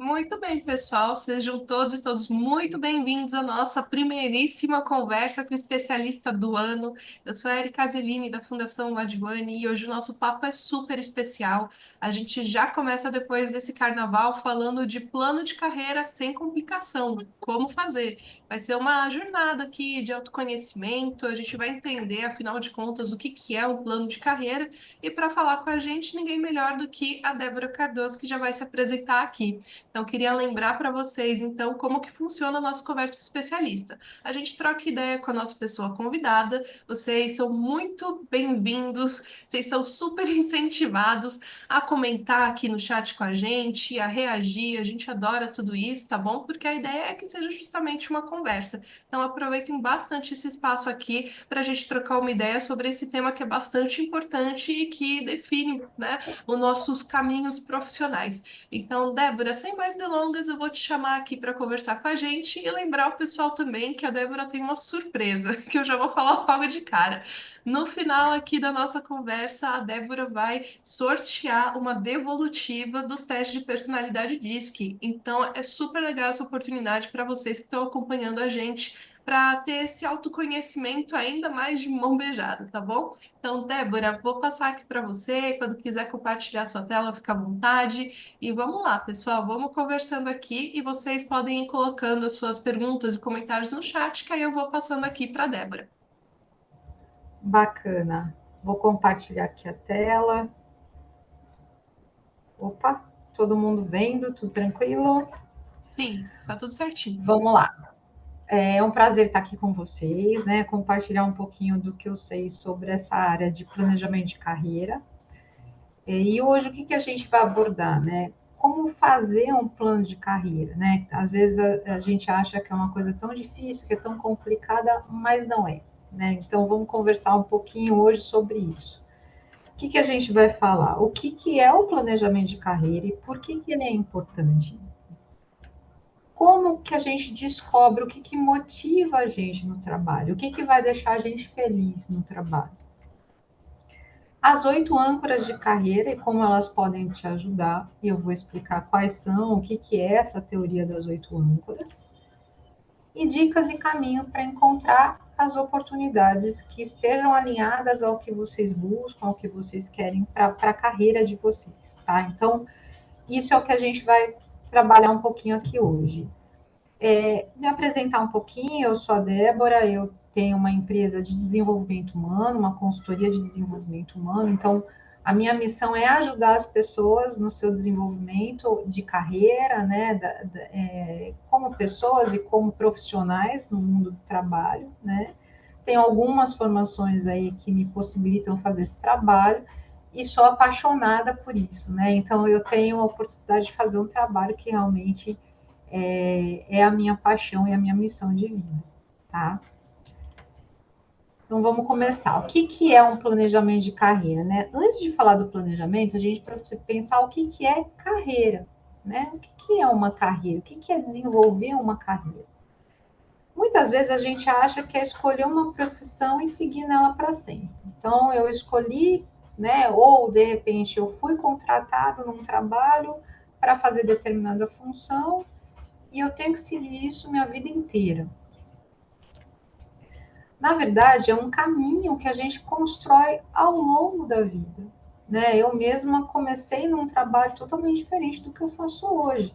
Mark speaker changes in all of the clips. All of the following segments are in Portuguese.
Speaker 1: Muito bem, pessoal. Sejam todos e todos muito bem-vindos à nossa primeiríssima conversa com o especialista do ano. Eu sou a Erika Azelini, da Fundação Ladvani, e hoje o nosso papo é super especial. A gente já começa depois desse carnaval falando de plano de carreira sem complicação, como fazer. Vai ser uma jornada aqui de autoconhecimento, a gente vai entender, afinal de contas, o que que é um plano de carreira. E para falar com a gente, ninguém melhor do que a Débora Cardoso, que já vai se apresentar aqui. Então, queria lembrar para vocês, então, como que funciona a nossa conversa com o especialista. A gente troca ideia com a nossa pessoa convidada, vocês são muito bem-vindos, vocês são super incentivados a comentar aqui no chat com a gente, a reagir, a gente adora tudo isso, tá bom? Porque a ideia é que seja justamente uma conversa. Então, aproveitem bastante esse espaço aqui para a gente trocar uma ideia sobre esse tema que é bastante importante e que define, né, os nossos caminhos profissionais. Então, Débora, sem mais delongas, eu vou te chamar aqui para conversar com a gente e lembrar o pessoal também que a Débora tem uma surpresa, que eu já vou falar logo de cara. No final aqui da nossa conversa, a Débora vai sortear uma devolutiva do teste de personalidade DISC. Então, é super legal essa oportunidade para vocês que estão acompanhando a gente para ter esse autoconhecimento ainda mais de mão beijada, tá bom? Então, Débora, vou passar aqui para você. Quando quiser compartilhar sua tela, fica à vontade. E vamos lá, pessoal, vamos conversando aqui e vocês podem ir colocando as suas perguntas e comentários no chat, que aí eu vou passando aqui para a Débora.
Speaker 2: Bacana. Vou compartilhar aqui a tela. Opa, todo mundo vendo, tudo tranquilo?
Speaker 1: Sim, tá tudo certinho.
Speaker 2: Vamos lá. É um prazer estar aqui com vocês, né? Compartilhar um pouquinho do que eu sei sobre essa área de planejamento de carreira. E hoje o que que a gente vai abordar, né? Como fazer um plano de carreira, né? Às vezes a gente acha que é uma coisa tão difícil, que é tão complicada, mas não é, né? Então vamos conversar um pouquinho hoje sobre isso. O que que a gente vai falar? O que que é o planejamento de carreira e por que que ele é importante? Como que a gente descobre o que que motiva a gente no trabalho? O que que vai deixar a gente feliz no trabalho? As 8 âncoras de carreira e como elas podem te ajudar, e eu vou explicar quais são, o que que é essa teoria das 8 âncoras, e dicas e caminho para encontrar as oportunidades que estejam alinhadas ao que vocês buscam, ao que vocês querem para a carreira de vocês, tá? Então, isso é o que a gente vai trabalhar um pouquinho aqui hoje. Me apresentar um pouquinho, eu sou a Débora, eu tenho uma empresa de desenvolvimento humano, uma consultoria de desenvolvimento humano, então a minha missão é ajudar as pessoas no seu desenvolvimento de carreira, né, como pessoas e como profissionais no mundo do trabalho, né. Tenho algumas formações aí que me possibilitam fazer esse trabalho e sou apaixonada por isso, né. Então eu tenho a oportunidade de fazer um trabalho que realmente é a minha paixão e a minha missão de vida, tá? Então vamos começar. O que que é um planejamento de carreira, né? Antes de falar do planejamento, a gente precisa pensar o que que é carreira, né? O que que é uma carreira? O que que é desenvolver uma carreira? Muitas vezes a gente acha que é escolher uma profissão e seguir nela para sempre. Então eu escolhi, né? Ou de repente eu fui contratado num trabalho para fazer determinada função e eu tenho que seguir isso minha vida inteira. Na verdade, é um caminho que a gente constrói ao longo da vida. Né? Eu mesma comecei num trabalho totalmente diferente do que eu faço hoje.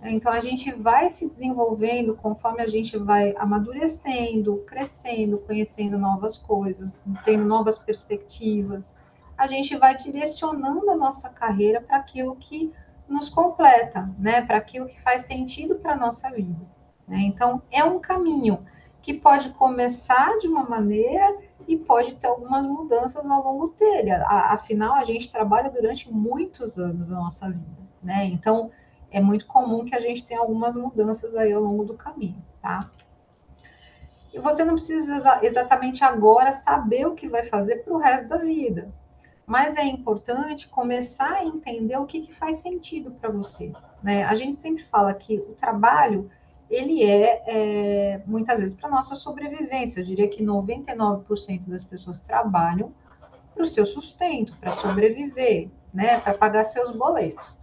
Speaker 2: Então, a gente vai se desenvolvendo conforme a gente vai amadurecendo, crescendo, conhecendo novas coisas, tendo novas perspectivas. A gente vai direcionando a nossa carreira para aquilo que nos completa, né? Para aquilo que faz sentido para a nossa vida. Né? Então, é um caminho que pode começar de uma maneira e pode ter algumas mudanças ao longo dele. Afinal, a gente trabalha durante muitos anos da nossa vida. Né? Então, é muito comum que a gente tenha algumas mudanças aí ao longo do caminho, tá? E você não precisa exatamente agora saber o que vai fazer para o resto da vida, mas é importante começar a entender o que, que faz sentido para você, né? A gente sempre fala que o trabalho ele muitas vezes para nossa sobrevivência. Eu diria que 99% das pessoas trabalham para o seu sustento, para sobreviver, né? Para pagar seus boletos.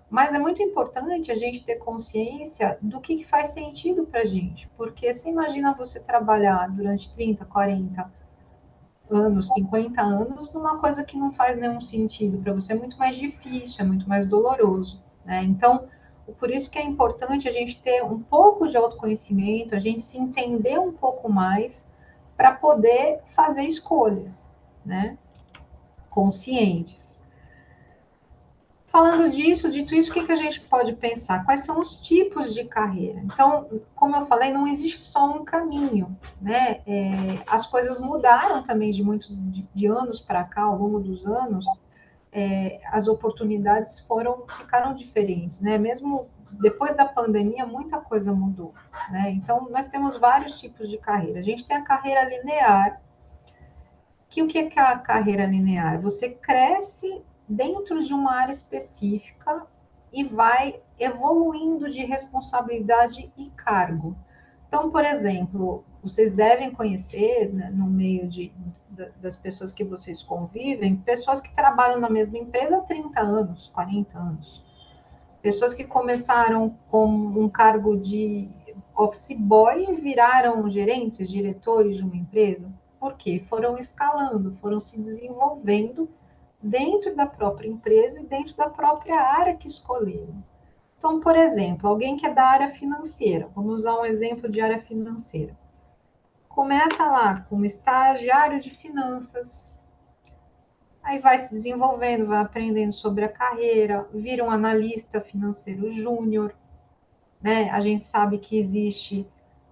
Speaker 2: Mas é muito importante a gente ter consciência do que faz sentido para a gente, porque você imagina você trabalhar durante 30, 40 anos, 50 anos, numa coisa que não faz nenhum sentido para você, é muito mais difícil, é muito mais doloroso, né? Então, por isso que é importante a gente ter um pouco de autoconhecimento, a gente se entender um pouco mais para poder fazer escolhas, né? Conscientes. Falando disso, dito isso, o que a gente pode pensar? Quais são os tipos de carreira? Então, como eu falei, não existe só um caminho, né? As coisas mudaram também de muitos de anos para cá, ao longo dos anos, as oportunidades ficaram diferentes, né? Mesmo depois da pandemia, muita coisa mudou, né? Então, nós temos vários tipos de carreira. A gente tem a carreira linear, que o que é a carreira linear? Você cresce dentro de uma área específica e vai evoluindo de responsabilidade e cargo. Então, por exemplo, vocês devem conhecer, né, no meio das pessoas que vocês convivem, pessoas que trabalham na mesma empresa há 30 anos, 40 anos. Pessoas que começaram com um cargo de office boy e viraram gerentes, diretores de uma empresa. Por quê? Foram escalando, foram se desenvolvendo dentro da própria empresa e dentro da própria área que escolheram. Então, por exemplo, alguém que é da área financeira, vamos usar um exemplo de área financeira. Começa lá como estagiário de finanças, aí vai se desenvolvendo, vai aprendendo sobre a carreira, vira um analista financeiro júnior, né? A gente sabe que existe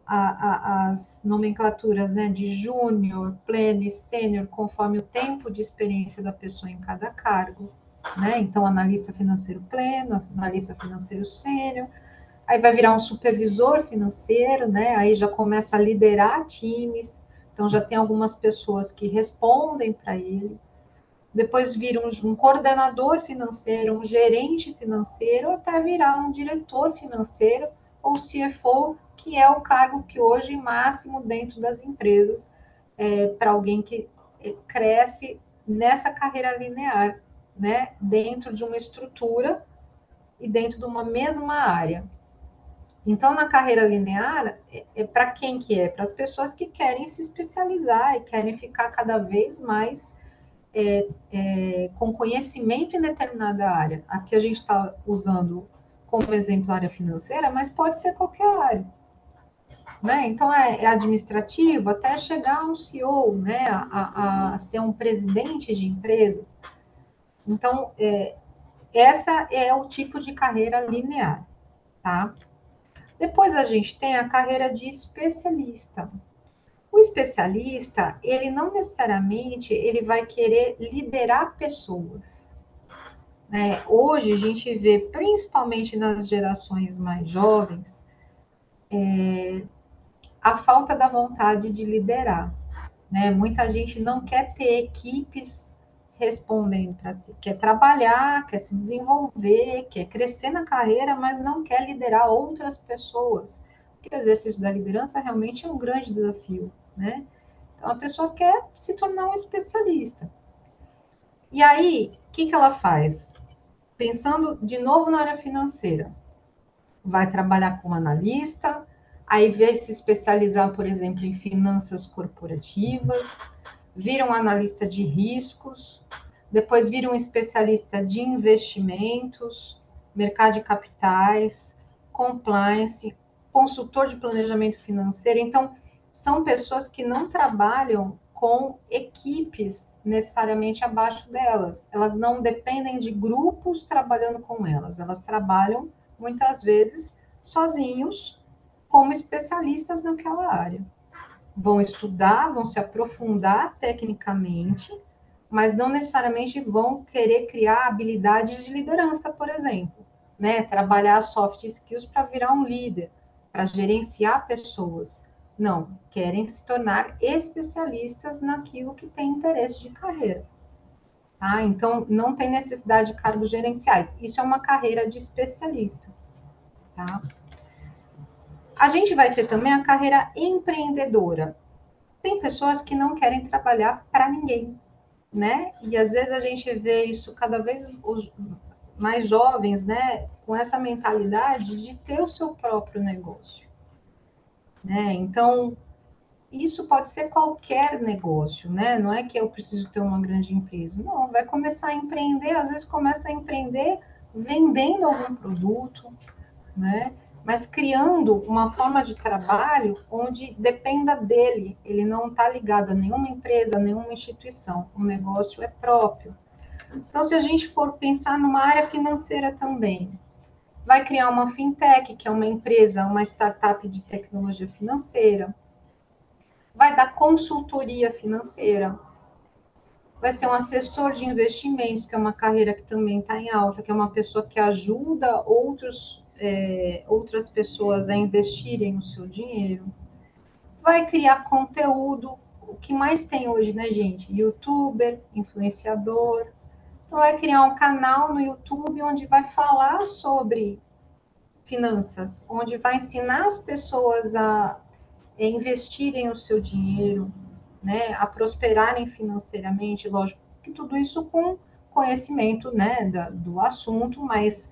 Speaker 2: as nomenclaturas, né, de júnior, pleno e sênior, conforme o tempo de experiência da pessoa em cada cargo, né? Então, analista financeiro pleno, analista financeiro sênior, aí vai virar um supervisor financeiro, né? Aí já começa a liderar times, então já tem algumas pessoas que respondem para ele. Depois vira um coordenador financeiro, um gerente financeiro, até virar um diretor financeiro ou CFO, que é o cargo que hoje máximo dentro das empresas, para alguém que cresce nessa carreira linear, né? Dentro de uma estrutura e dentro de uma mesma área. Então, na carreira linear, para quem que é? Para as pessoas que querem se especializar e querem ficar cada vez mais com conhecimento em determinada área. Aqui a gente está usando como exemplo a área financeira, mas pode ser qualquer área. Né? Então, é administrativo até chegar a um CEO, né? a ser um presidente de empresa. Então, essa é o tipo de carreira linear. Tá? Depois a gente tem a carreira de especialista. O especialista, ele não necessariamente ele vai querer liderar pessoas. Né? Hoje a gente vê, principalmente nas gerações mais jovens, a falta da vontade de liderar. Né? Muita gente não quer ter equipes respondendo para si, quer trabalhar, quer se desenvolver, quer crescer na carreira, mas não quer liderar outras pessoas. Porque o exercício da liderança realmente é um grande desafio. Né? Então a pessoa quer se tornar um especialista. E aí, o que ela faz? Pensando de novo na área financeira, vai trabalhar como analista, aí vai se especializar, por exemplo, em finanças corporativas, vira um analista de riscos, depois vira um especialista de investimentos, mercado de capitais, compliance, consultor de planejamento financeiro. Então, são pessoas que não trabalham com equipes necessariamente abaixo delas. Elas não dependem de grupos trabalhando com elas. Elas trabalham muitas vezes sozinhos como especialistas naquela área. Vão estudar, vão se aprofundar tecnicamente, mas não necessariamente vão querer criar habilidades de liderança, por exemplo, né? Trabalhar soft skills para virar um líder, para gerenciar pessoas. Não, querem se tornar especialistas naquilo que tem interesse de carreira. Tá? Então, não tem necessidade de cargos gerenciais. Isso é uma carreira de especialista. Tá? A gente vai ter também a carreira empreendedora. Tem pessoas que não querem trabalhar para ninguém, né? E às vezes a gente vê isso cada vez mais jovens, né, com essa mentalidade de ter o seu próprio negócio, né? Então, isso pode ser qualquer negócio, né? Não é que eu preciso ter uma grande empresa. Não, vai começar a empreender, às vezes começa a empreender vendendo algum produto, né? Mas criando uma forma de trabalho onde dependa dele. Ele não está ligado a nenhuma empresa, a nenhuma instituição. O negócio é próprio. Então, se a gente for pensar numa área financeira também, vai criar uma fintech, que é uma empresa, uma startup de tecnologia financeira, vai dar consultoria financeira, vai ser um assessor de investimentos, que é uma carreira que também está em alta, que é uma pessoa que ajuda outras pessoas a investirem o seu dinheiro. Vai criar conteúdo, o que mais tem hoje, né, gente? YouTuber, influenciador. Então, vai criar um canal no YouTube onde vai falar sobre finanças, onde vai ensinar as pessoas a investirem o seu dinheiro, né, a prosperarem financeiramente, lógico que tudo isso com conhecimento, né, do assunto, mas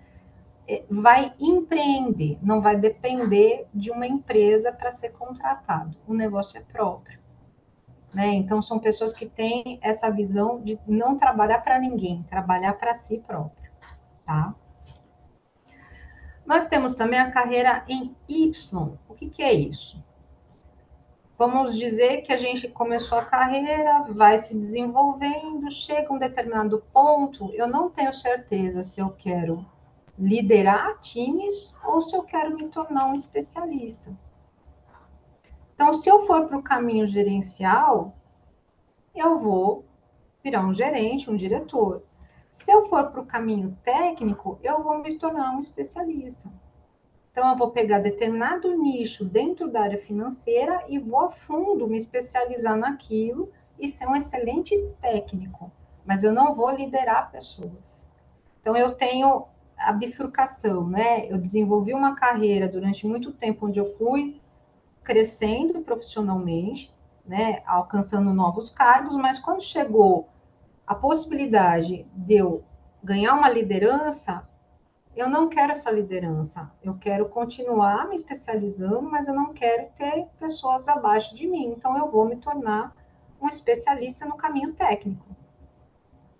Speaker 2: vai empreender, não vai depender de uma empresa para ser contratado. O negócio é próprio, né? Então são pessoas que têm essa visão de não trabalhar para ninguém, trabalhar para si próprio, tá? Nós temos também a carreira em Y. O que é isso? Vamos dizer que a gente começou a carreira, vai se desenvolvendo, chega um determinado ponto, eu não tenho certeza se eu quero liderar times ou se eu quero me tornar um especialista. Então, se eu for para o caminho gerencial, eu vou virar um gerente, um diretor. Se eu for para o caminho técnico, eu vou me tornar um especialista. Então, eu vou pegar determinado nicho dentro da área financeira e vou a fundo me especializar naquilo e ser um excelente técnico. Mas eu não vou liderar pessoas. Então, eu tenho a bifurcação, né? Eu desenvolvi uma carreira durante muito tempo onde eu fui crescendo profissionalmente, né? Alcançando novos cargos, mas quando chegou a possibilidade de eu ganhar uma liderança, eu não quero essa liderança. Eu quero continuar me especializando, mas eu não quero ter pessoas abaixo de mim. Então, eu vou me tornar um especialista no caminho técnico.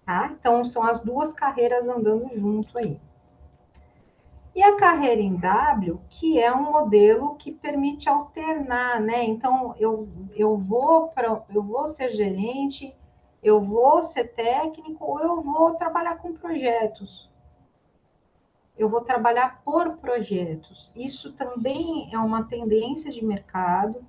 Speaker 2: Tá? Então, são as duas carreiras andando junto aí. E a carreira em W, que é um modelo que permite alternar, né? Então, eu vou ser gerente, eu vou ser técnico, ou eu vou trabalhar com projetos. Eu vou trabalhar por projetos. Isso também é uma tendência de mercado,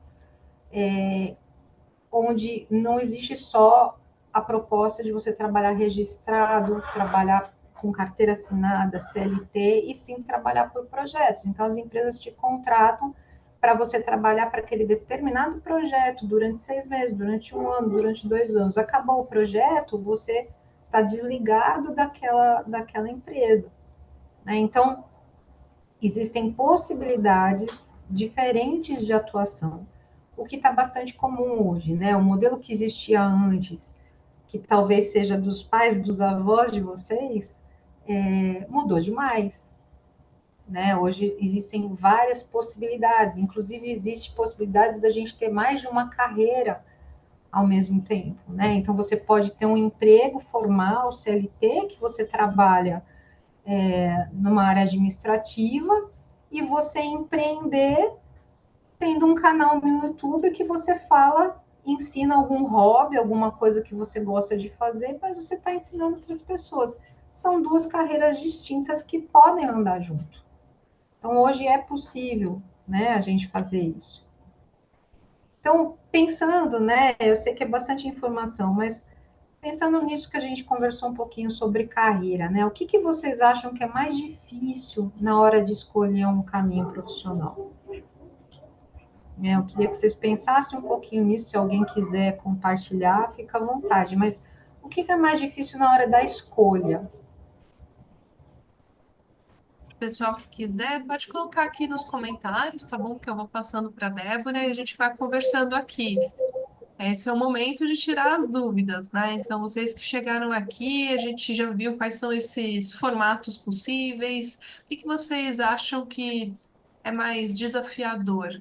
Speaker 2: onde não existe só a proposta de você trabalhar registrado, trabalhar com carteira assinada, CLT, e sim trabalhar por projetos. Então, as empresas te contratam para você trabalhar para aquele determinado projeto durante 6 meses, durante um ano, durante 2 anos. Acabou o projeto, você está desligado daquela empresa, né? Então, existem possibilidades diferentes de atuação, o que está bastante comum hoje, né? O modelo que existia antes, que talvez seja dos pais, dos avós de vocês, mudou demais, né? Hoje existem várias possibilidades, inclusive existe possibilidade da gente ter mais de uma carreira ao mesmo tempo, né? Então você pode ter um emprego formal, CLT, que você trabalha numa área administrativa e você empreender tendo um canal no YouTube que você fala, ensina algum hobby, alguma coisa que você gosta de fazer, mas você está ensinando outras pessoas. São duas carreiras distintas que podem andar junto. Então, hoje é possível, né, a gente fazer isso. Então, pensando, né, eu sei que é bastante informação, mas pensando nisso que a gente conversou um pouquinho sobre carreira, né, o que vocês acham que é mais difícil na hora de escolher um caminho profissional? Eu queria que vocês pensassem um pouquinho nisso. Se alguém quiser compartilhar, fica à vontade. Mas o que é mais difícil na hora da escolha?
Speaker 1: O pessoal que quiser, pode colocar aqui nos comentários, tá bom? Que eu vou passando para a Débora e a gente vai conversando aqui. Esse é o momento de tirar as dúvidas, né? Então, vocês que chegaram aqui, a gente já viu quais são esses formatos possíveis. O que que vocês acham que é mais desafiador?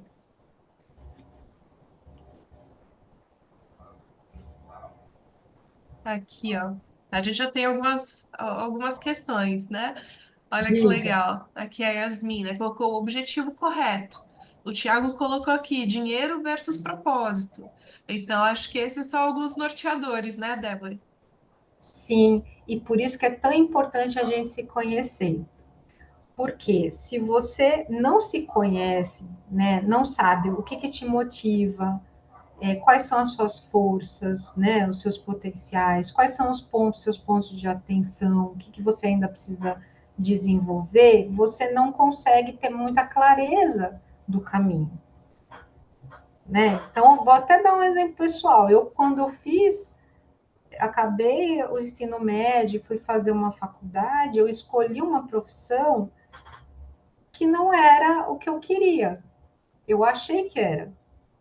Speaker 1: Aqui, ó. A gente já tem algumas questões, né? Olha que
Speaker 2: Diga.
Speaker 1: legal. Aqui é a Yasmin, né? Colocou o objetivo correto. O Thiago colocou aqui dinheiro versus propósito. Então, acho que esses são alguns norteadores, né, Débora?
Speaker 2: Sim, e por isso que é tão importante a gente se conhecer. Porque se você não se conhece, né, não sabe o que te motiva, quais são as suas forças, né, os seus potenciais, quais são os pontos, seus pontos de atenção, o que você ainda precisa desenvolver, você não consegue ter muita clareza do caminho, né? Então, vou até dar um exemplo pessoal. Eu, quando eu acabei o ensino médio, fui fazer uma faculdade, eu escolhi uma profissão que não era o que eu queria. Eu achei que era,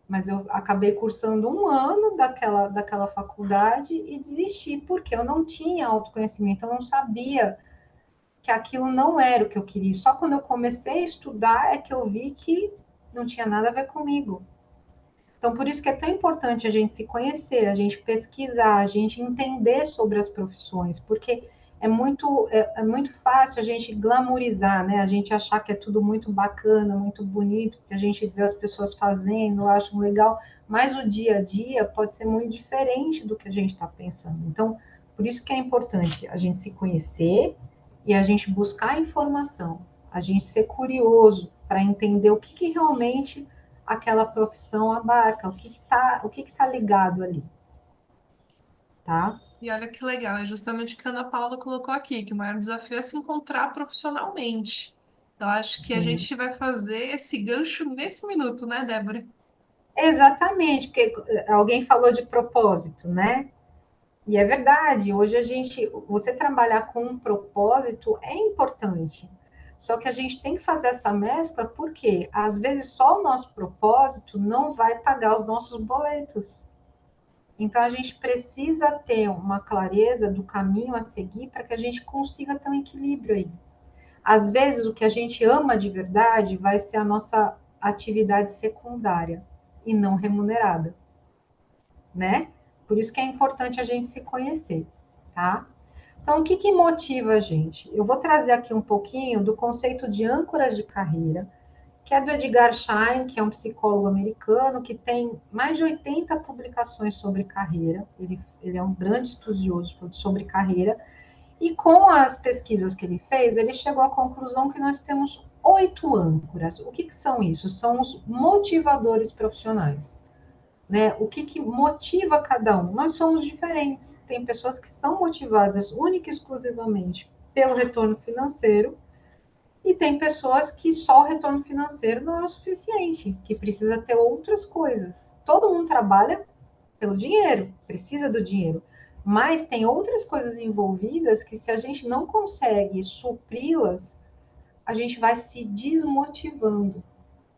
Speaker 2: mas eu acabei cursando um ano daquela faculdade e desisti, porque eu não tinha autoconhecimento, eu não sabia que aquilo não era o que eu queria. Só quando eu comecei a estudar é que eu vi que não tinha nada a ver comigo. Então, por isso que é tão importante a gente se conhecer, a gente pesquisar, a gente entender sobre as profissões, porque é muito fácil a gente glamourizar, né? A gente achar que é tudo muito bacana, muito bonito, que a gente vê as pessoas fazendo, acham legal, mas o dia a dia pode ser muito diferente do que a gente está pensando. Então, por isso que é importante a gente se conhecer e a gente buscar informação, a gente ser curioso para entender o que realmente aquela profissão abarca, o que tá ligado ali, tá?
Speaker 1: E olha que legal, é justamente o que a Ana Paula colocou aqui, que o maior desafio é se encontrar profissionalmente. Então, acho que a
Speaker 2: Sim.
Speaker 1: gente vai fazer esse gancho nesse minuto, né, Débora?
Speaker 2: Exatamente, porque alguém falou de propósito, né? E é verdade, hoje você trabalhar com um propósito é importante. Só que a gente tem que fazer essa mescla porque às vezes só o nosso propósito não vai pagar os nossos boletos. Então a gente precisa ter uma clareza do caminho a seguir para que a gente consiga ter um equilíbrio aí. Às vezes, o que a gente ama de verdade vai ser a nossa atividade secundária e não remunerada, né? Por isso que é importante a gente se conhecer, tá? Então, o que motiva a gente? Eu vou trazer aqui um pouquinho do conceito de âncoras de carreira, que é do Edgar Schein, que é um psicólogo americano, que tem mais de 80 publicações sobre carreira. Ele é um grande estudioso sobre carreira. E com as pesquisas que ele fez, ele chegou à conclusão que nós temos 8 âncoras. O que são isso? São os motivadores profissionais. Né? O que motiva cada um? Nós somos diferentes. Tem pessoas que são motivadas única e exclusivamente pelo retorno financeiro, e tem pessoas que só o retorno financeiro não é o suficiente, que precisa ter outras coisas. Todo mundo trabalha pelo dinheiro, precisa do dinheiro. Mas tem outras coisas envolvidas que, se a gente não consegue supri-las, a gente vai se desmotivando,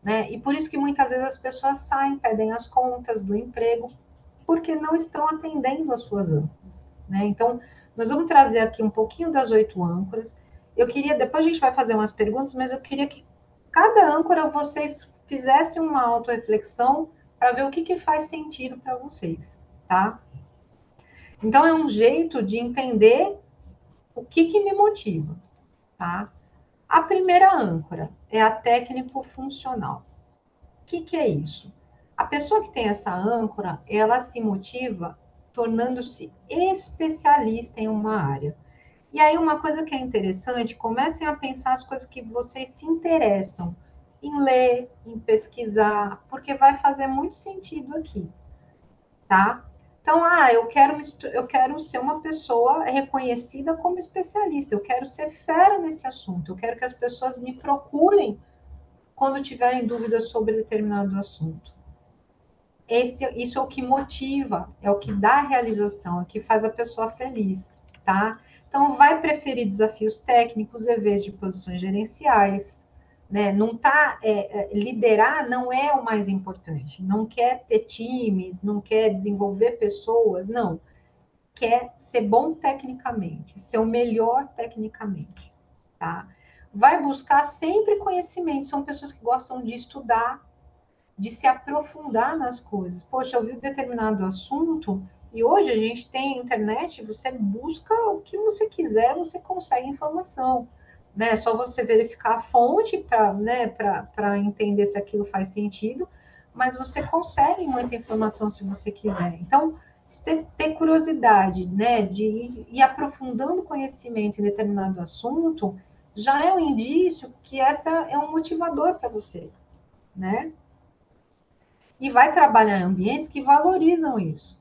Speaker 2: né? E por isso que muitas vezes as pessoas saem, pedem as contas do emprego, porque não estão atendendo as suas âncoras, né? Então, nós vamos trazer aqui um pouquinho das 8 âncoras. Eu queria, depois a gente vai fazer umas perguntas, mas eu queria que cada âncora vocês fizessem uma autorreflexão para ver o que faz sentido para vocês, tá? Então, é um jeito de entender o que me motiva, tá? A primeira âncora é a técnico-funcional. O que é isso? A pessoa que tem essa âncora, ela se motiva tornando-se especialista em uma área. E aí, uma coisa que é interessante, comecem a pensar as coisas que vocês se interessam em ler, em pesquisar, porque vai fazer muito sentido aqui, tá? Então, eu quero ser uma pessoa reconhecida como especialista, eu quero ser fera nesse assunto, eu quero que as pessoas me procurem quando tiverem dúvidas sobre determinado assunto. Isso é o que motiva, é o que dá realização, é o que faz a pessoa feliz, tá? Então, vai preferir desafios técnicos em vez de posições gerenciais, né? Não tá, liderar não é o mais importante. Não quer ter times, não quer desenvolver pessoas, não. Quer ser bom tecnicamente, ser o melhor tecnicamente, tá? Vai buscar sempre conhecimento. São pessoas que gostam de estudar, de se aprofundar nas coisas. Poxa, eu vi um determinado assunto e hoje a gente tem internet, você busca o que você quiser, você consegue informação. Né? É só você verificar a fonte para, né, para entender se aquilo faz sentido, mas você consegue muita informação se você quiser. Então, ter curiosidade, né, de ir aprofundando conhecimento em determinado assunto, já é um indício que essa é um motivador para você, né? E vai trabalhar em ambientes que valorizam isso.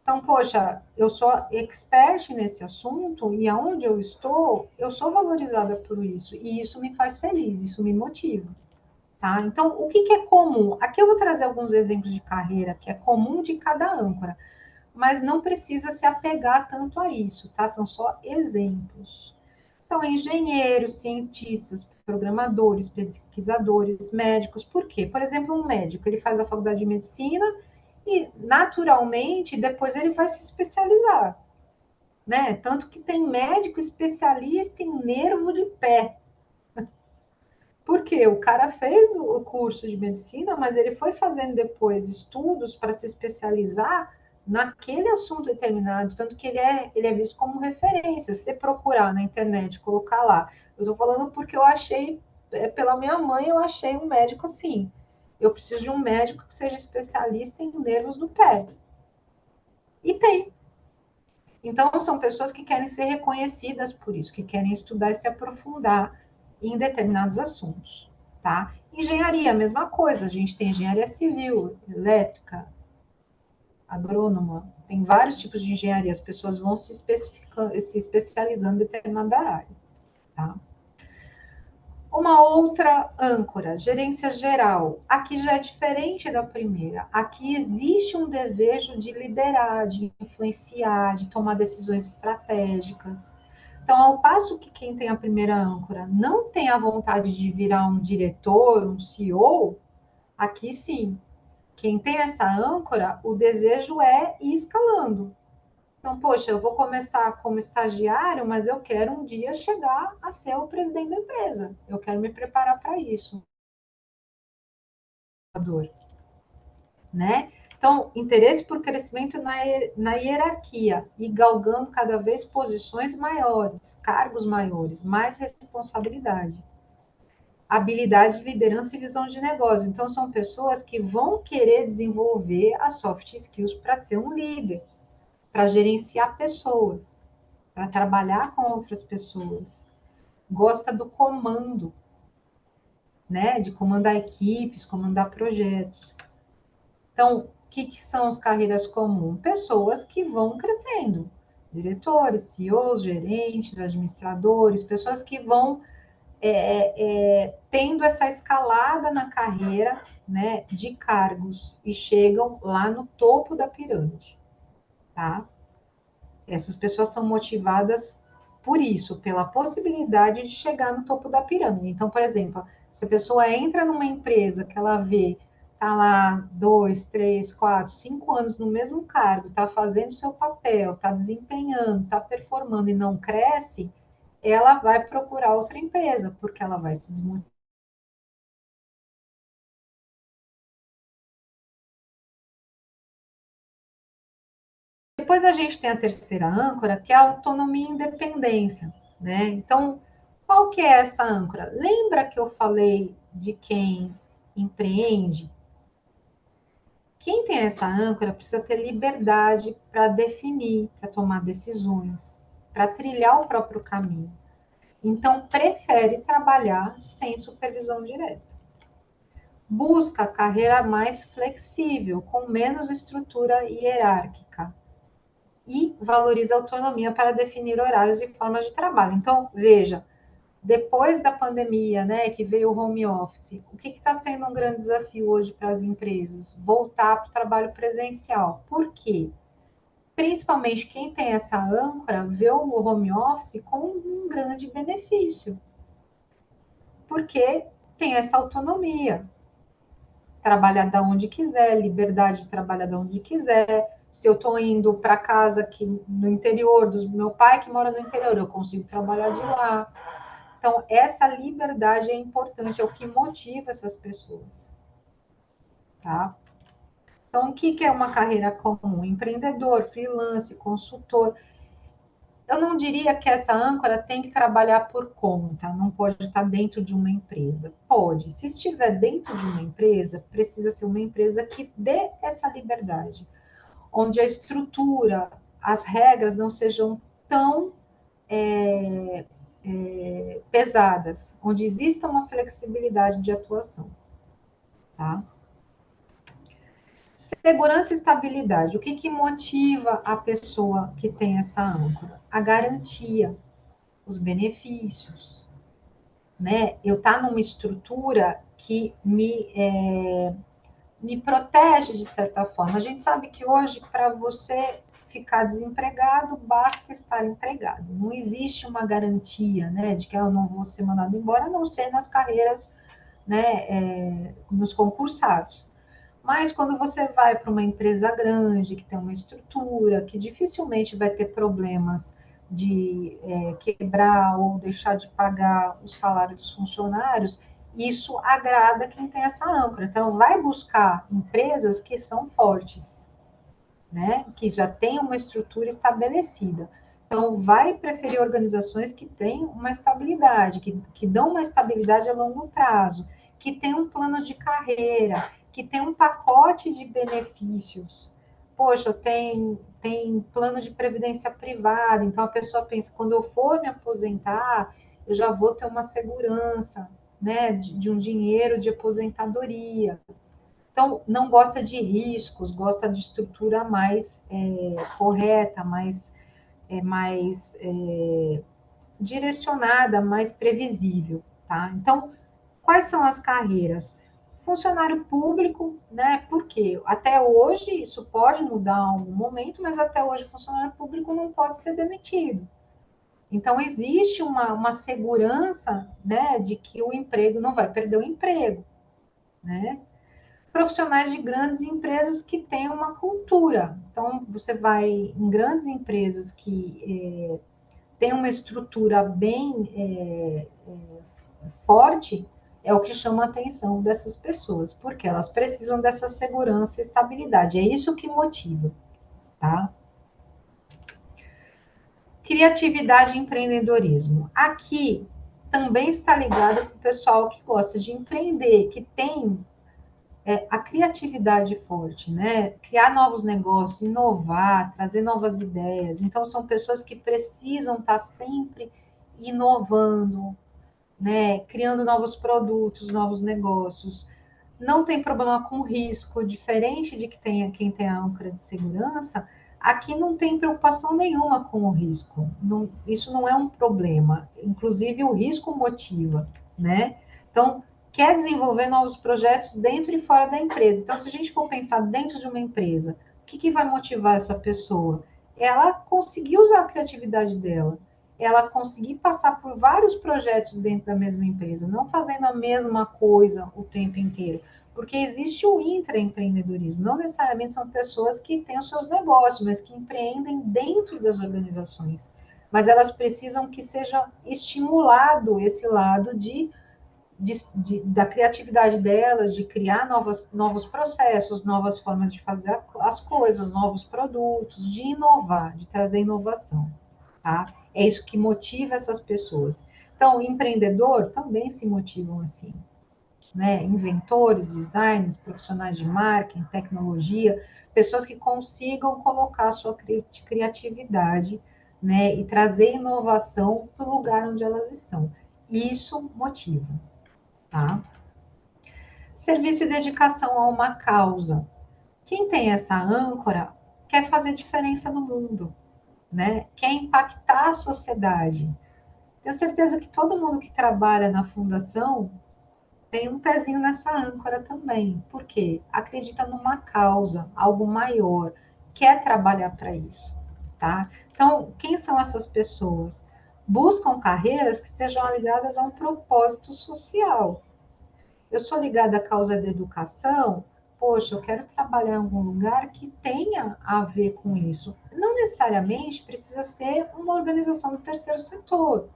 Speaker 2: Então, poxa, eu sou expert nesse assunto e aonde eu sou valorizada por isso e isso me faz feliz, isso me motiva, tá? Então, o que, que é comum? Aqui eu vou trazer alguns exemplos de carreira que é comum de cada âncora, mas não precisa se apegar tanto a isso, tá? São só exemplos. Então, engenheiros, cientistas, programadores, pesquisadores, médicos. Por quê? Por exemplo, um médico, ele faz a faculdade de medicina e, naturalmente, depois ele vai se especializar, né? Tanto que tem médico especialista em nervo de pé. Porque o cara fez o curso de medicina, mas ele foi fazendo depois estudos para se especializar naquele assunto determinado, tanto que ele é visto como referência. Se você procurar na internet, colocar lá, eu estou falando porque eu achei, pela minha mãe, eu achei um médico assim. Eu preciso de um médico que seja especialista em nervos do pé. E tem. Então, são pessoas que querem ser reconhecidas por isso, que querem estudar e se aprofundar em determinados assuntos, tá? Engenharia, a mesma coisa. A gente tem engenharia civil, elétrica, agrônoma, tem vários tipos de engenharia. As pessoas vão se especializando em determinada área, tá? Uma outra âncora, gerência geral. Aqui já é diferente da primeira. Aqui existe um desejo de liderar, de influenciar, de tomar decisões estratégicas. Então, ao passo que quem tem a primeira âncora não tem a vontade de virar um diretor, um CEO, aqui sim. Quem tem essa âncora, o desejo é ir escalando. Então, poxa, eu vou começar como estagiário, mas eu quero um dia chegar a ser o presidente da empresa. Eu quero me preparar para isso, né? Então, interesse por crescimento na hierarquia e galgando cada vez posições maiores, cargos maiores, mais responsabilidade. Habilidade de liderança e visão de negócio. Então, são pessoas que vão querer desenvolver as soft skills para ser um líder, para gerenciar pessoas, para trabalhar com outras pessoas. Gosta do comando, né? De comandar equipes, comandar projetos. Então, o que são as carreiras comuns? Pessoas que vão crescendo. Diretores, CEOs, gerentes, administradores, pessoas que vão tendo essa escalada na carreira, né, de cargos e chegam lá no topo da pirâmide, tá? Essas pessoas são motivadas por isso, pela possibilidade de chegar no topo da pirâmide. Então, por exemplo, se a pessoa entra numa empresa que ela vê, tá lá 2, 3, 4, 5 anos no mesmo cargo, tá fazendo seu papel, tá desempenhando, tá performando e não cresce, ela vai procurar outra empresa, porque ela vai se desmotivar. Depois a gente tem a terceira âncora, que é a autonomia e independência, né? Então, qual que é essa âncora? Lembra que eu falei de quem empreende? Quem tem essa âncora precisa ter liberdade para definir, para tomar decisões, para trilhar o próprio caminho. Então, prefere trabalhar sem supervisão direta. Busca a carreira mais flexível, com menos estrutura hierárquica e valoriza a autonomia para definir horários e formas de trabalho. Então, veja, depois da pandemia, né, que veio o home office, o que está sendo um grande desafio hoje para as empresas? Voltar para o trabalho presencial. Por quê? Principalmente quem tem essa âncora vê o home office como um grande benefício. Porque tem essa autonomia, trabalhar da onde quiser, liberdade de trabalhar da onde quiser. Se eu estou indo para casa aqui no interior do meu pai que mora no interior, eu consigo trabalhar de lá. Então, essa liberdade é importante, é o que motiva essas pessoas, tá? Então, o que é uma carreira comum? Empreendedor, freelance, consultor. Eu não diria que essa âncora tem que trabalhar por conta, não pode estar dentro de uma empresa. Pode. Se estiver dentro de uma empresa, precisa ser uma empresa que dê essa liberdade, onde a estrutura, as regras não sejam tão pesadas, onde exista uma flexibilidade de atuação, tá? Segurança e estabilidade. O que motiva a pessoa que tem essa âncora? A garantia, os benefícios, né? Eu estar numa estrutura que me protege de certa forma. A gente sabe que hoje, para você ficar desempregado, basta estar empregado. Não existe uma garantia, né, de que eu não vou ser mandado embora, a não ser nas carreiras, né, nos concursados. Mas quando você vai para uma empresa grande, que tem uma estrutura, que dificilmente vai ter problemas de quebrar ou deixar de pagar o salário dos funcionários, isso agrada quem tem essa âncora. Então, vai buscar empresas que são fortes, né? Que já têm uma estrutura estabelecida. Então, vai preferir organizações que têm uma estabilidade, que dão uma estabilidade a longo prazo, que tem um plano de carreira, que tem um pacote de benefícios. Poxa, tem plano de previdência privada, então a pessoa pensa, quando eu for me aposentar, eu já vou ter uma segurança, né, de um dinheiro de aposentadoria. Então, não gosta de riscos, gosta de estrutura mais correta, mais direcionada, mais previsível, tá? Então, quais são as carreiras? Funcionário público, né? Porque até hoje, isso pode mudar em algum momento, mas até hoje o funcionário público não pode ser demitido. Então, existe uma segurança, né, de que o emprego não vai perder o emprego, né? Profissionais de grandes empresas que têm uma cultura. Então, você vai em grandes empresas que têm uma estrutura bem forte, é o que chama a atenção dessas pessoas, porque elas precisam dessa segurança e estabilidade. É isso que motiva, tá? Criatividade e empreendedorismo. Aqui também está ligado com o pessoal que gosta de empreender, que tem a criatividade forte, né? Criar novos negócios, inovar, trazer novas ideias. Então, são pessoas que precisam estar sempre inovando, né? Criando novos produtos, novos negócios. Não tem problema com risco, diferente de que tenha quem tem a âncora de segurança, aqui não tem preocupação nenhuma com o risco. Não, isso não é um problema. Inclusive, o risco motiva, né? Então, quer desenvolver novos projetos dentro e fora da empresa. Então, se a gente for pensar dentro de uma empresa, o que vai motivar essa pessoa? Ela conseguir usar a criatividade dela, ela conseguir passar por vários projetos dentro da mesma empresa, não fazendo a mesma coisa o tempo inteiro. Porque existe o intraempreendedorismo. Não necessariamente são pessoas que têm os seus negócios, mas que empreendem dentro das organizações. Mas elas precisam que seja estimulado esse lado da criatividade delas, de criar novos processos, novas formas de fazer as coisas, novos produtos, de inovar, de trazer inovação, tá? É isso que motiva essas pessoas. Então, empreendedor também se motivam assim, né? Inventores, designers, profissionais de marketing, tecnologia, pessoas que consigam colocar a sua criatividade, né? E trazer inovação para o lugar onde elas estão. Isso motiva, tá? Serviço e dedicação a uma causa. Quem tem essa âncora quer fazer diferença no mundo, né? Quer impactar a sociedade. Tenho certeza que todo mundo que trabalha na fundação tem um pezinho nessa âncora também. Por quê? Acredita numa causa, algo maior, quer trabalhar para isso, tá? Então, quem são essas pessoas? buscam carreiras que estejam ligadas a um propósito social. Eu sou ligada à causa da educação, poxa, eu quero trabalhar em algum lugar que tenha a ver com isso. Não necessariamente precisa ser uma organização do terceiro setor,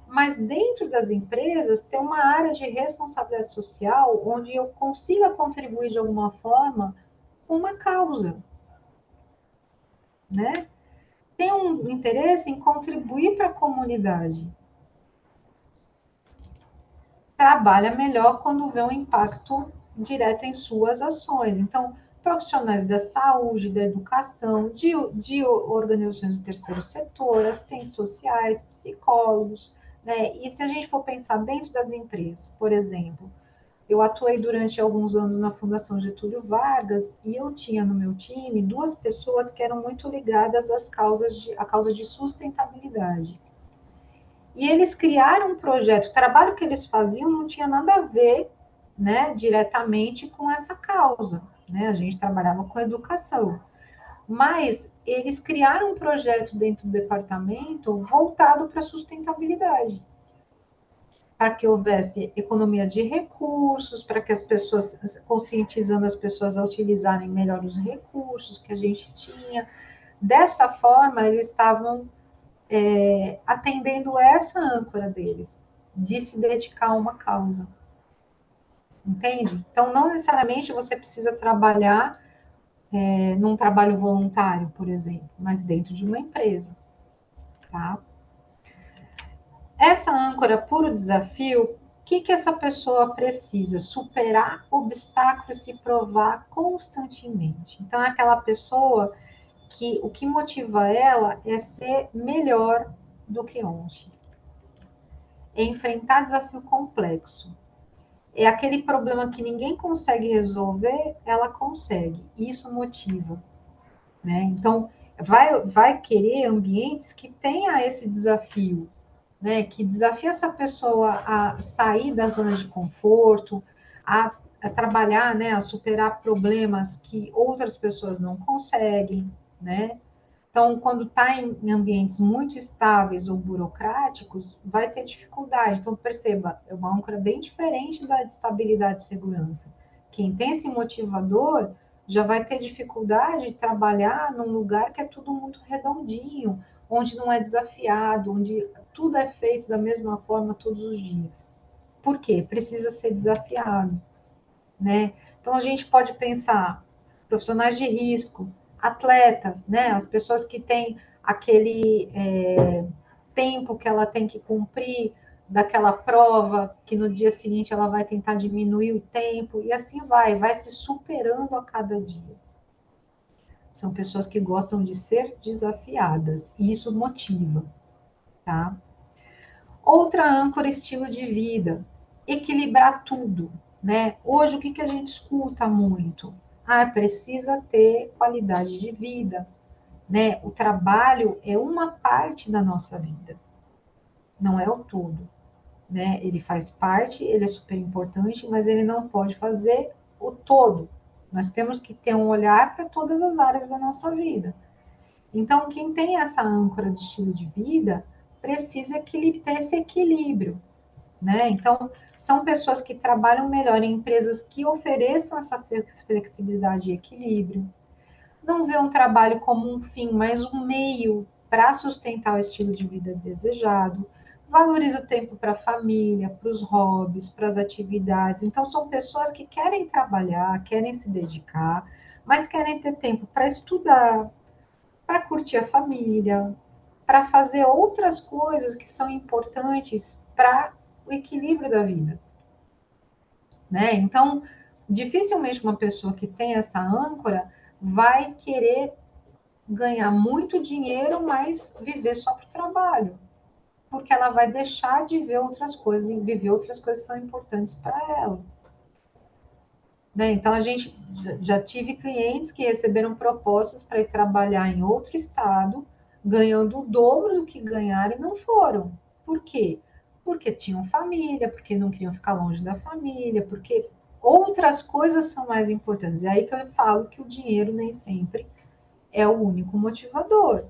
Speaker 2: mas dentro das empresas tem uma área de responsabilidade social onde eu consiga contribuir de alguma forma com uma causa, né? Tem um interesse em contribuir para a comunidade. Trabalha melhor quando vê um impacto direto em suas ações. Então, profissionais da saúde, da educação, de organizações do terceiro setor, assistentes sociais, psicólogos, né? E se a gente for pensar dentro das empresas, por exemplo, eu atuei durante alguns anos na Fundação Getúlio Vargas e eu tinha no meu time duas pessoas que eram muito ligadas à causa de sustentabilidade. E eles criaram um projeto, o trabalho que eles faziam não tinha nada a ver, né, diretamente com essa causa, né? A gente trabalhava com educação, mas eles criaram um projeto dentro do departamento voltado para a sustentabilidade, para que houvesse economia de recursos, para que as pessoas, conscientizando as pessoas a utilizarem melhor os recursos que a gente tinha. Dessa forma, eles estavam atendendo essa âncora deles, de se dedicar a uma causa. Entende? Então, não necessariamente você precisa trabalhar num trabalho voluntário, por exemplo, mas dentro de uma empresa, tá? Essa âncora puro desafio, o que essa pessoa precisa? Superar obstáculos e se provar constantemente. Então, é aquela pessoa que o que motiva ela é ser melhor do que ontem. É enfrentar desafio complexo. É aquele problema que ninguém consegue resolver, ela consegue. Isso motiva, né? Então, vai querer ambientes que tenha esse desafio, né? Que desafia essa pessoa a sair da zona de conforto, a trabalhar, né? A superar problemas que outras pessoas não conseguem, né? Então, quando está em ambientes muito estáveis ou burocráticos, vai ter dificuldade. Então, perceba, é uma âncora bem diferente da de estabilidade e segurança. Quem tem esse motivador já vai ter dificuldade de trabalhar num lugar que é tudo muito redondinho, onde não é desafiado, onde tudo é feito da mesma forma todos os dias. Por quê? Precisa ser desafiado, né? Então, a gente pode pensar profissionais de risco, atletas, né? As pessoas que têm aquele tempo que ela tem que cumprir daquela prova, que no dia seguinte ela vai tentar diminuir o tempo, e assim vai se superando a cada dia. São pessoas que gostam de ser desafiadas, e isso motiva, tá? Outra âncora, estilo de vida, equilibrar tudo, né? Hoje, o que a gente escuta muito? Ah, precisa ter qualidade de vida, né? O trabalho é uma parte da nossa vida, não é o todo, né? Ele faz parte, ele é super importante, mas ele não pode fazer o todo. Nós temos que ter um olhar para todas as áreas da nossa vida. Então, quem tem essa âncora de estilo de vida precisa ter esse equilíbrio, né? Então, são pessoas que trabalham melhor em empresas que ofereçam essa flexibilidade e equilíbrio. Não vê um trabalho como um fim, mas um meio para sustentar o estilo de vida desejado. Valoriza o tempo para a família, para os hobbies, para as atividades. Então, são pessoas que querem trabalhar, querem se dedicar, mas querem ter tempo para estudar, para curtir a família, para fazer outras coisas que são importantes para o equilíbrio da vida, né? Então, dificilmente uma pessoa que tem essa âncora vai querer ganhar muito dinheiro, mas viver só para o trabalho, porque ela vai deixar de ver outras coisas e viver outras coisas que são importantes para ela. Né? Então, a gente já tive clientes que receberam propostas para ir trabalhar em outro estado, ganhando o dobro do que ganharam e não foram. Por quê? Porque tinham família, porque não queriam ficar longe da família, porque outras coisas são mais importantes. É aí que eu falo que o dinheiro nem sempre é o único motivador.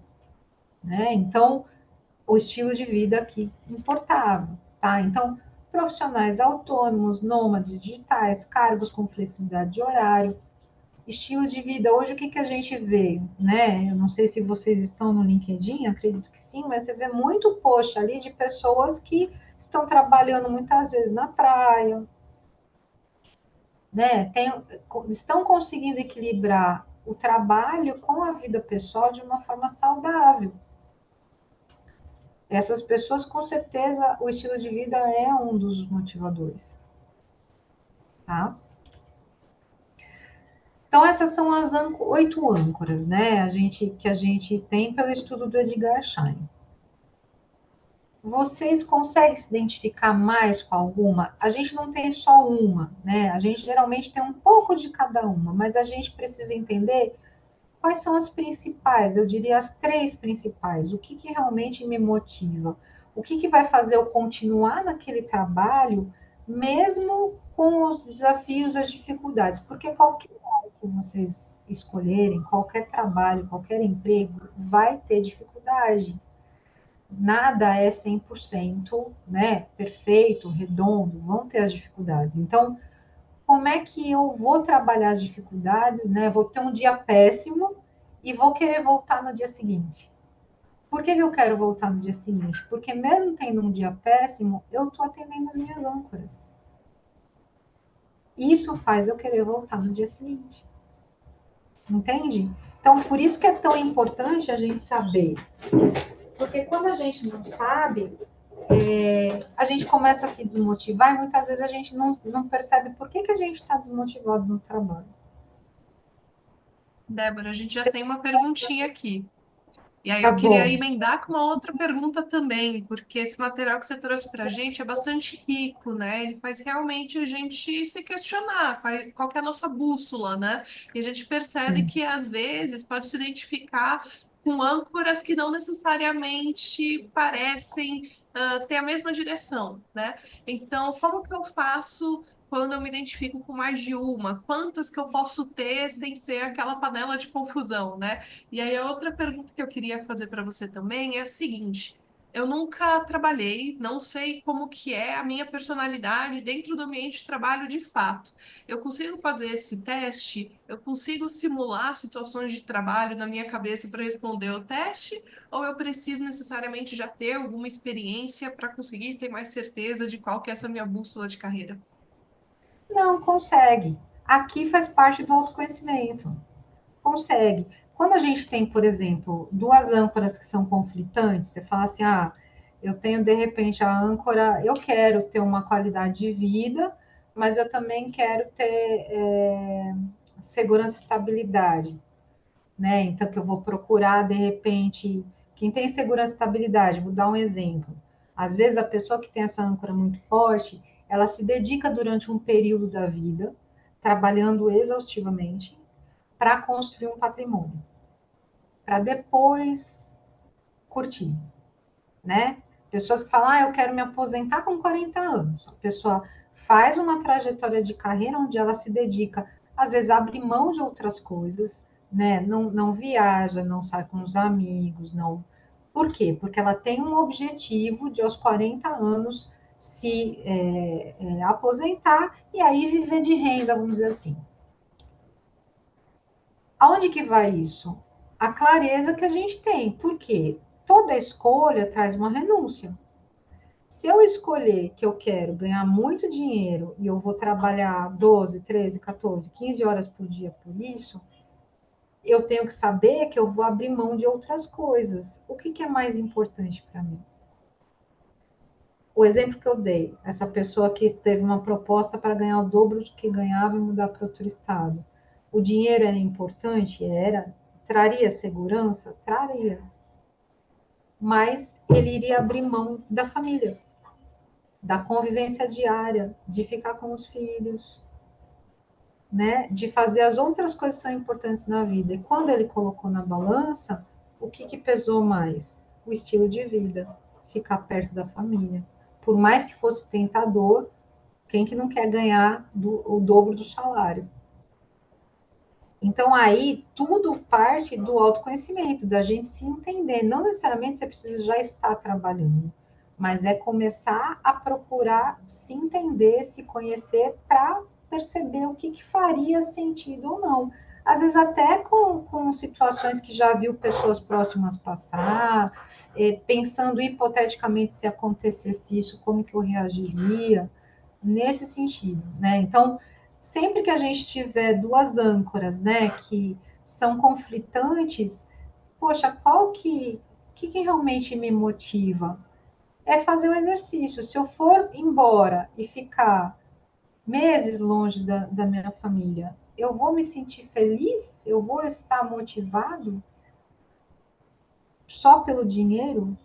Speaker 2: Né? Então, o estilo de vida que importava, tá? Então, profissionais autônomos, nômades digitais, cargos com flexibilidade de horário, estilo de vida. Hoje, o que, que a gente vê, né? Eu não sei se vocês estão no LinkedIn, acredito que sim, mas você vê muito post ali de pessoas que estão trabalhando muitas vezes na praia, né? Estão conseguindo equilibrar o trabalho com a vida pessoal de uma forma saudável. Essas pessoas, com certeza, o estilo de vida é um dos motivadores, tá? Então, essas são as 8 âncoras, né? Que a gente tem pelo estudo do Edgar Schein. Vocês conseguem se identificar mais com alguma? A gente não tem só uma, né? A gente geralmente tem um pouco de cada uma, mas a gente precisa entender quais são as principais, eu diria as 3 principais. O que, que realmente me motiva? O que, que vai fazer eu continuar naquele trabalho, mesmo com os desafios, as dificuldades? Porque qualquer área que vocês escolherem, qualquer trabalho, qualquer emprego, vai ter dificuldade. Nada é 100%, né, perfeito, redondo, vão ter as dificuldades. Então, como é que eu vou trabalhar as dificuldades, né? Vou ter um dia péssimo e vou querer voltar no dia seguinte. Por que eu quero voltar no dia seguinte? Porque mesmo tendo um dia péssimo, eu estou atendendo as minhas âncoras. Isso faz eu querer voltar no dia seguinte. Entende? Então, por isso que é tão importante a gente saber. Porque quando a gente não sabe, a gente começa a se desmotivar e muitas vezes a gente não percebe por que a gente está desmotivado no trabalho.
Speaker 1: Débora, a gente já tem uma perguntinha aqui. E aí
Speaker 2: Tá
Speaker 1: eu queria
Speaker 2: bom.
Speaker 1: emendar com uma outra pergunta também, porque esse material que você trouxe para a gente é bastante rico, né? Ele faz realmente a gente se questionar qual que é a nossa bússola, né? E a gente percebe
Speaker 2: Sim.
Speaker 1: que às vezes pode se identificar com âncoras que não necessariamente parecem ter a mesma direção, né? Então, como que eu faço quando eu me identifico com mais de uma? Quantas que eu posso ter sem ser aquela panela de confusão, né? E aí, a outra pergunta que eu queria fazer para você também é a seguinte: eu nunca trabalhei, não sei como que é a minha personalidade dentro do ambiente de trabalho de fato. Eu consigo fazer esse teste? Eu consigo simular situações de trabalho na minha cabeça para responder o teste? Ou eu preciso necessariamente já ter alguma experiência para conseguir ter mais certeza de qual que é essa minha bússola de carreira?
Speaker 2: Não, consegue. Aqui faz parte do autoconhecimento. Consegue. Quando a gente tem, por exemplo, duas âncoras que são conflitantes, você fala assim: ah, eu tenho de repente a âncora, eu quero ter uma qualidade de vida, mas eu também quero ter segurança e estabilidade, né? Então, que eu vou procurar, de repente, quem tem segurança e estabilidade, vou dar um exemplo. Às vezes, a pessoa que tem essa âncora muito forte, ela se dedica durante um período da vida, trabalhando exaustivamente, para construir um patrimônio, para depois curtir, né? Pessoas que falam, ah, eu quero me aposentar com 40 anos. A pessoa faz uma trajetória de carreira onde ela se dedica, às vezes abre mão de outras coisas, né? Não viaja, não sai com os amigos, não. Por quê? Porque ela tem um objetivo de aos 40 anos se aposentar e aí viver de renda, vamos dizer assim. Aonde que vai isso? A clareza que a gente tem. Por quê? Toda escolha traz uma renúncia. Se eu escolher que eu quero ganhar muito dinheiro e eu vou trabalhar 12, 13, 14, 15 horas por dia por isso, eu tenho que saber que eu vou abrir mão de outras coisas. O que, que é mais importante para mim? O exemplo que eu dei, essa pessoa que teve uma proposta para ganhar o dobro do que ganhava e mudar para outro estado. O dinheiro era importante? Era. Traria segurança? Traria. Mas ele iria abrir mão da família, da convivência diária, de ficar com os filhos, né? De fazer as outras coisas que são importantes na vida. E quando ele colocou na balança, o que, que pesou mais? O estilo de vida, ficar perto da família. Por mais que fosse tentador, quem que não quer ganhar o dobro do salário? Então, aí, tudo parte do autoconhecimento, da gente se entender. Não necessariamente você precisa já estar trabalhando, mas é começar a procurar se entender, se conhecer, para perceber o que faria sentido ou não. Às vezes, até com situações que já viu pessoas próximas passar, pensando hipoteticamente se acontecesse isso, como que eu reagiria, nesse sentido, né? Então, sempre que a gente tiver duas âncoras, né, que são conflitantes, poxa, que realmente me motiva? É fazer o exercício. Se eu for embora e ficar meses longe da minha família, eu vou me sentir feliz? Eu vou estar motivado só pelo dinheiro?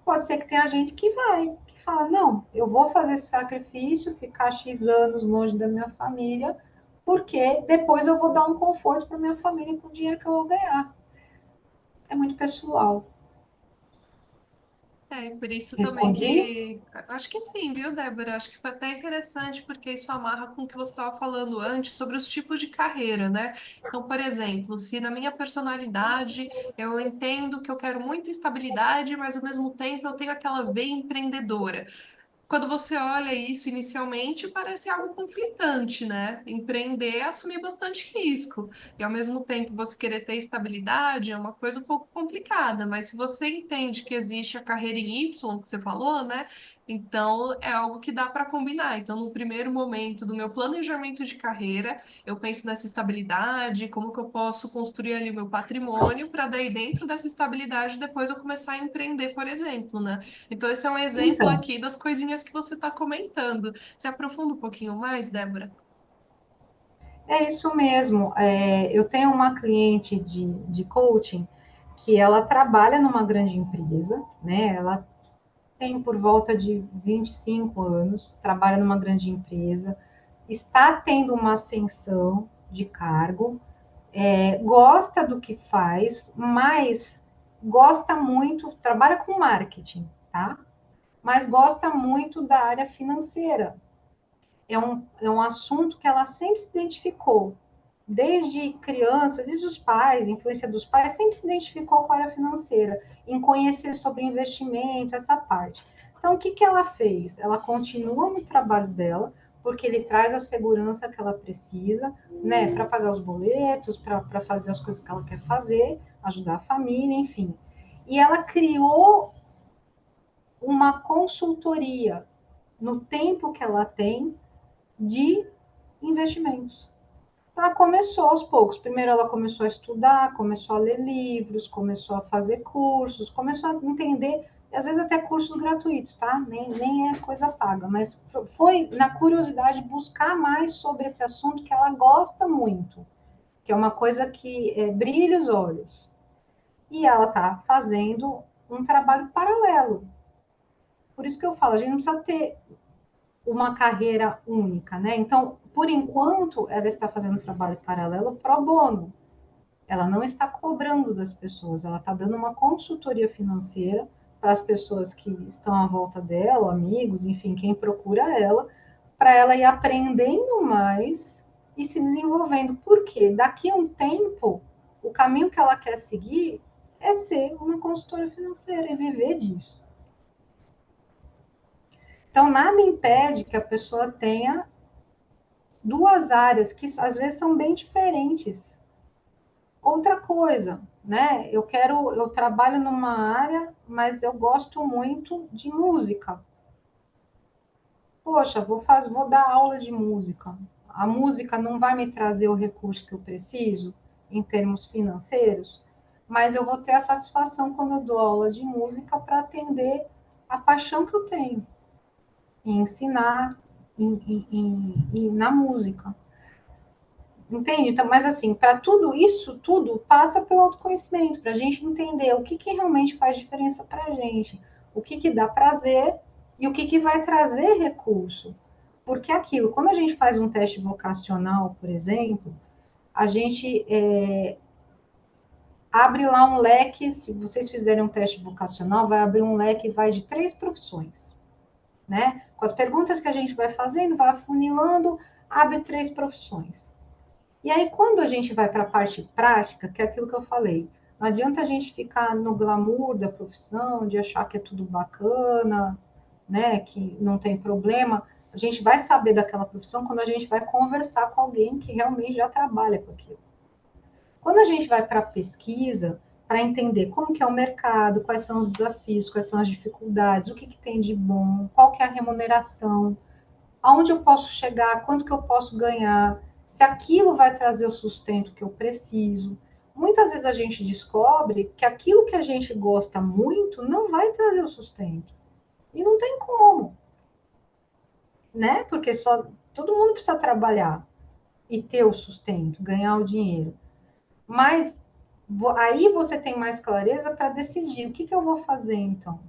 Speaker 2: Pode ser que tenha gente que vai, que fala, não, eu vou fazer esse sacrifício, ficar X anos longe da minha família, porque depois eu vou dar um conforto para minha família com o dinheiro que eu vou ganhar. É muito pessoal.
Speaker 1: É, por isso também
Speaker 2: Respondi?
Speaker 1: que. Acho que sim, viu, Débora? Acho que foi até interessante, porque isso amarra com o que você estava falando antes sobre os tipos de carreira, né? Então, por exemplo, se na minha personalidade eu entendo que eu quero muita estabilidade, mas ao mesmo tempo eu tenho aquela veia empreendedora. Quando você olha isso inicialmente, parece algo conflitante, né? Empreender é assumir bastante risco. E ao mesmo tempo você querer ter estabilidade é uma coisa um pouco complicada, mas se você entende que existe a carreira em Y, que você falou, né? Então é algo que dá para combinar. Então, no primeiro momento do meu planejamento de carreira, eu penso nessa estabilidade, como que eu posso construir ali o meu patrimônio, para daí, dentro dessa estabilidade, depois eu começar a empreender, por exemplo, né? Então, esse é um exemplo
Speaker 2: Então,
Speaker 1: aqui das coisinhas que você está comentando. Você aprofunda um pouquinho mais, Débora?
Speaker 2: é isso mesmo. Eu tenho uma cliente de coaching que ela trabalha numa grande empresa, né? Ela tem por volta de 25 anos, trabalha numa grande empresa, está tendo uma ascensão de cargo, gosta do que faz, mas gosta muito, trabalha com marketing, tá? Mas gosta muito da área financeira. É um assunto que ela sempre se identificou. Desde criança, desde os pais, influência dos pais, sempre se identificou com a área financeira, em conhecer sobre investimento, essa parte. Então, o que ela fez? Ela continua no trabalho dela, porque ele traz a segurança que ela precisa, né, para pagar os boletos, para fazer as coisas que ela quer fazer, ajudar a família, enfim. E ela criou uma consultoria no tempo que ela tem de investimentos. Ela começou aos poucos. Primeiro ela começou a estudar, começou a ler livros, começou a fazer cursos, começou a entender, às vezes até cursos gratuitos, tá? Nem é coisa paga, mas foi na curiosidade buscar mais sobre esse assunto que ela gosta muito, que é uma coisa que brilha os olhos. E ela está fazendo um trabalho paralelo. Por isso que eu falo, a gente não precisa ter uma carreira única, né? Então, por enquanto, ela está fazendo um trabalho paralelo pro bono. Ela não está cobrando das pessoas, ela está dando uma consultoria financeira para as pessoas que estão à volta dela, amigos, enfim, quem procura ela, para ela ir aprendendo mais e se desenvolvendo. Porque daqui a um tempo, o caminho que ela quer seguir é ser uma consultora financeira e viver disso. Então, nada impede que a pessoa tenha duas áreas que às vezes são bem diferentes. Outra coisa, né? Eu trabalho numa área, mas eu gosto muito de música. Poxa, vou dar aula de música. A música não vai me trazer o recurso que eu preciso em termos financeiros, mas eu vou ter a satisfação quando eu dou aula de música para atender a paixão que eu tenho em ensinar na música. Entende? Então, mas assim, para tudo isso, tudo passa pelo autoconhecimento, para a gente entender o que realmente faz diferença para a gente, o que dá prazer e o que vai trazer recurso. Porque aquilo, quando a gente faz um teste vocacional, por exemplo, a gente abre lá um leque, se vocês fizerem um teste vocacional, vai abrir um leque, vai de 3 profissões, né? Com as perguntas que a gente vai fazendo, vai afunilando, abre 3 profissões. E aí, quando a gente vai para a parte prática, que é aquilo que eu falei, não adianta a gente ficar no glamour da profissão, de achar que é tudo bacana, né, que não tem problema. A gente vai saber daquela profissão quando a gente vai conversar com alguém que realmente já trabalha com aquilo. Quando a gente vai para a pesquisa, para entender como que é o mercado, quais são os desafios, quais são as dificuldades, o que, que tem de bom, qual que é a remuneração, aonde eu posso chegar, quanto que eu posso ganhar, se aquilo vai trazer o sustento que eu preciso. Muitas vezes a gente descobre que aquilo que a gente gosta muito não vai trazer o sustento. E não tem como, né? Porque só todo mundo precisa trabalhar e ter o sustento, ganhar o dinheiro. Mas aí você tem mais clareza para decidir o que, que eu vou fazer então.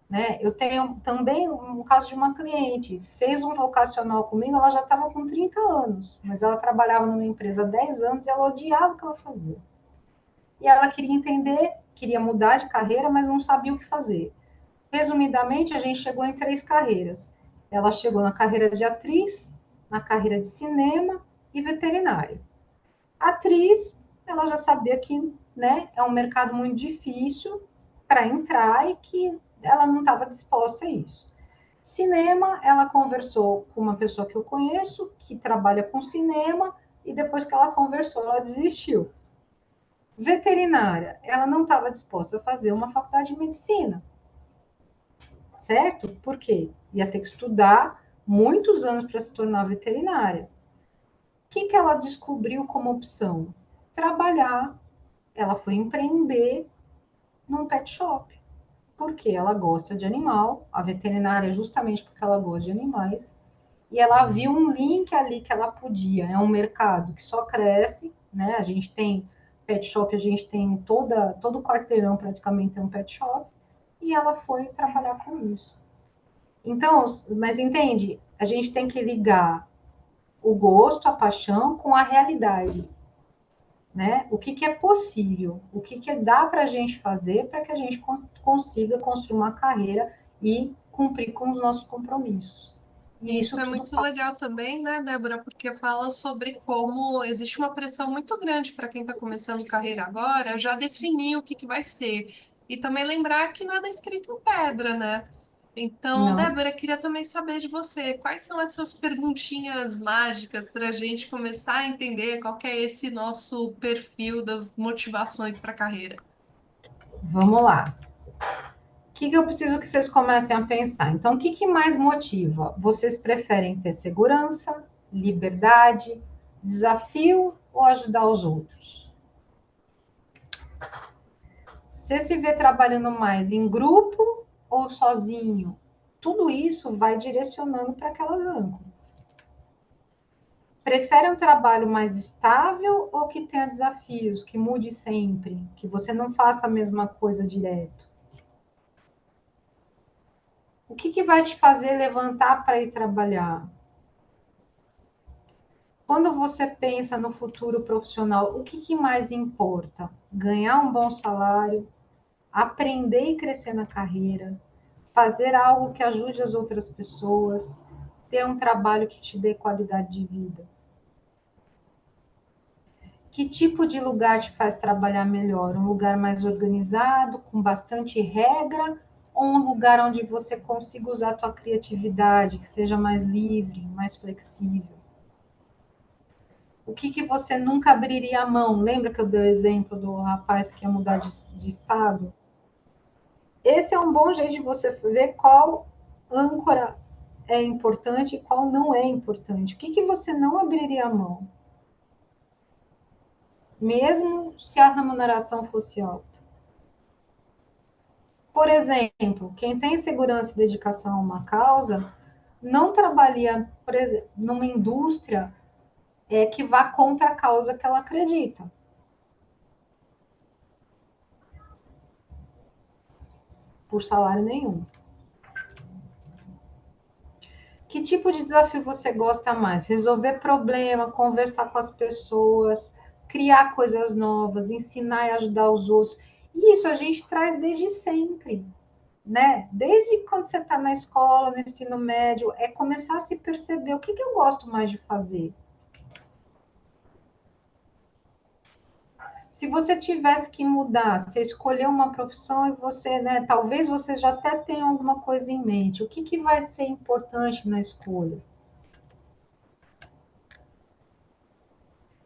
Speaker 2: Né? Eu tenho também um caso de uma cliente, fez um vocacional comigo, ela já estava com 30 anos, mas ela trabalhava numa empresa há 10 anos e ela odiava o que ela fazia. E ela queria entender, queria mudar de carreira, mas não sabia o que fazer. Resumidamente, a gente chegou em 3 carreiras. Ela chegou na carreira de atriz, na carreira de cinema e veterinária. Atriz, ela já sabia que, né, é um mercado muito difícil para entrar e que ela não estava disposta a isso. Cinema, ela conversou com uma pessoa que eu conheço, que trabalha com cinema, e depois que ela conversou, ela desistiu. Veterinária, ela não estava disposta a fazer uma faculdade de medicina, certo? Por quê? Ia ter que estudar muitos anos para se tornar veterinária. O que, que ela descobriu como opção? Trabalhar. Ela foi empreender num pet shop. Porque ela gosta de animal, a veterinária justamente porque ela gosta de animais, e ela viu um link ali que ela podia. É um mercado que só cresce, né? A gente tem pet shop, a gente tem todo o quarteirão praticamente tem um pet shop, e ela foi trabalhar com isso. Então, mas entende? A gente tem que ligar o gosto, a paixão com a realidade, né? O que, que é possível, o que, que dá para a gente fazer para que a gente consiga construir uma carreira e cumprir com os nossos compromissos. E
Speaker 1: E isso
Speaker 2: isso
Speaker 1: é
Speaker 2: tudo
Speaker 1: muito legal também, né, Débora? Porque fala sobre como existe uma pressão muito grande para quem está começando carreira agora, já definir o que que vai ser. E também lembrar que nada é escrito em pedra, né? Então,
Speaker 2: não.
Speaker 1: Débora, queria também saber de você, quais são essas perguntinhas mágicas para a gente começar a entender qual que é esse nosso perfil das motivações para a carreira?
Speaker 2: Vamos lá. O que, que eu preciso que vocês comecem a pensar? Então, o que, que mais motiva? Vocês preferem ter segurança, liberdade, desafio ou ajudar os outros? Você se vê trabalhando mais em grupo ou sozinho? Tudo isso vai direcionando para aquelas âncoras. Prefere um trabalho mais estável ou que tenha desafios, que mude sempre, que você não faça a mesma coisa direto? O que, que vai te fazer levantar para ir trabalhar? Quando você pensa no futuro profissional, o que, que mais importa? Ganhar um bom salário, aprender e crescer na carreira, fazer algo que ajude as outras pessoas, ter um trabalho que te dê qualidade de vida. Que tipo de lugar te faz trabalhar melhor? Um lugar mais organizado, com bastante regra, ou um lugar onde você consiga usar a tua criatividade, que seja mais livre, mais flexível? O que, que você nunca abriria a mão? Lembra que eu dei o exemplo do rapaz que ia mudar de estado? Esse é um bom jeito de você ver qual âncora é importante e qual não é importante. O que, que você não abriria a mão? Mesmo se a remuneração fosse alta. Por exemplo, quem tem segurança e dedicação a uma causa não trabalha, por exemplo, numa indústria que vá contra a causa que ela acredita, por salário nenhum. Que tipo de desafio você gosta mais? Resolver problema, conversar com as pessoas, criar coisas novas, ensinar e ajudar os outros. E isso a gente traz desde sempre, né? Desde quando você está na escola, no ensino médio, é começar a se perceber o que, que eu gosto mais de fazer. Se você tivesse que mudar, você escolheu uma profissão e você, né, talvez você já até tenha alguma coisa em mente. O que, que vai ser importante na escolha?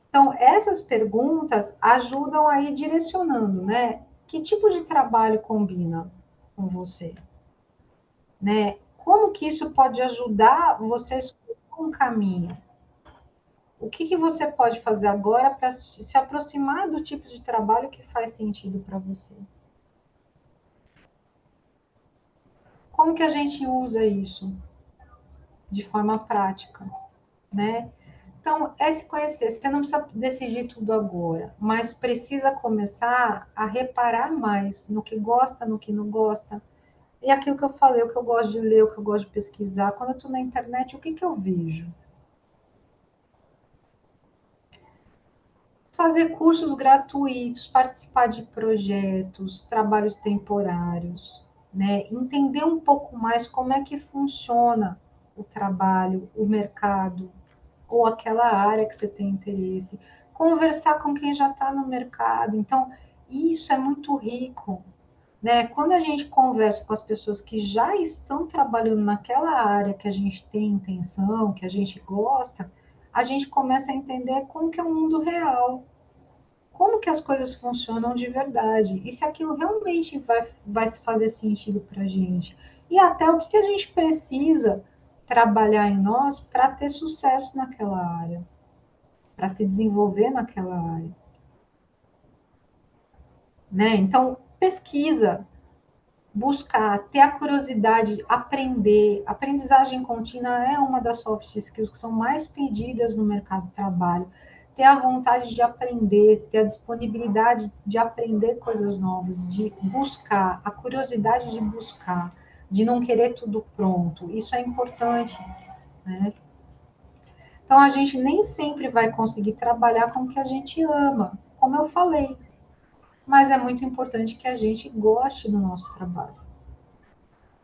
Speaker 2: Então, essas perguntas ajudam a ir direcionando, né? Que tipo de trabalho combina com você, né? Como que isso pode ajudar você a escolher um caminho? O que, que você pode fazer agora para se aproximar do tipo de trabalho que faz sentido para você? Como que a gente usa isso de forma prática, né? Então, é se conhecer. Você não precisa decidir tudo agora, mas precisa começar a reparar mais no que gosta, no que não gosta. E aquilo que eu falei, o que eu gosto de ler, o que eu gosto de pesquisar. Quando eu estou na internet, o que, que eu vejo? Fazer cursos gratuitos, participar de projetos, trabalhos temporários, né? Entender um pouco mais como é que funciona o trabalho, o mercado, ou aquela área que você tem interesse, conversar com quem já está no mercado. Então, isso é muito rico, né? Quando a gente conversa com as pessoas que já estão trabalhando naquela área que a gente tem intenção, que a gente gosta, a gente começa a entender como que é o mundo real, como que as coisas funcionam de verdade, e se aquilo realmente vai fazer sentido para a gente. E até o que, que a gente precisa trabalhar em nós para ter sucesso naquela área, para se desenvolver naquela área, né? Então, pesquisa, buscar, ter a curiosidade, aprender. Aprendizagem contínua é uma das soft skills que são mais pedidas no mercado de trabalho. Ter a vontade de aprender, ter a disponibilidade de aprender coisas novas, de buscar, a curiosidade de buscar, de não querer tudo pronto. Isso é importante, né? Então, a gente nem sempre vai conseguir trabalhar com o que a gente ama, como eu falei, mas é muito importante que a gente goste do nosso trabalho,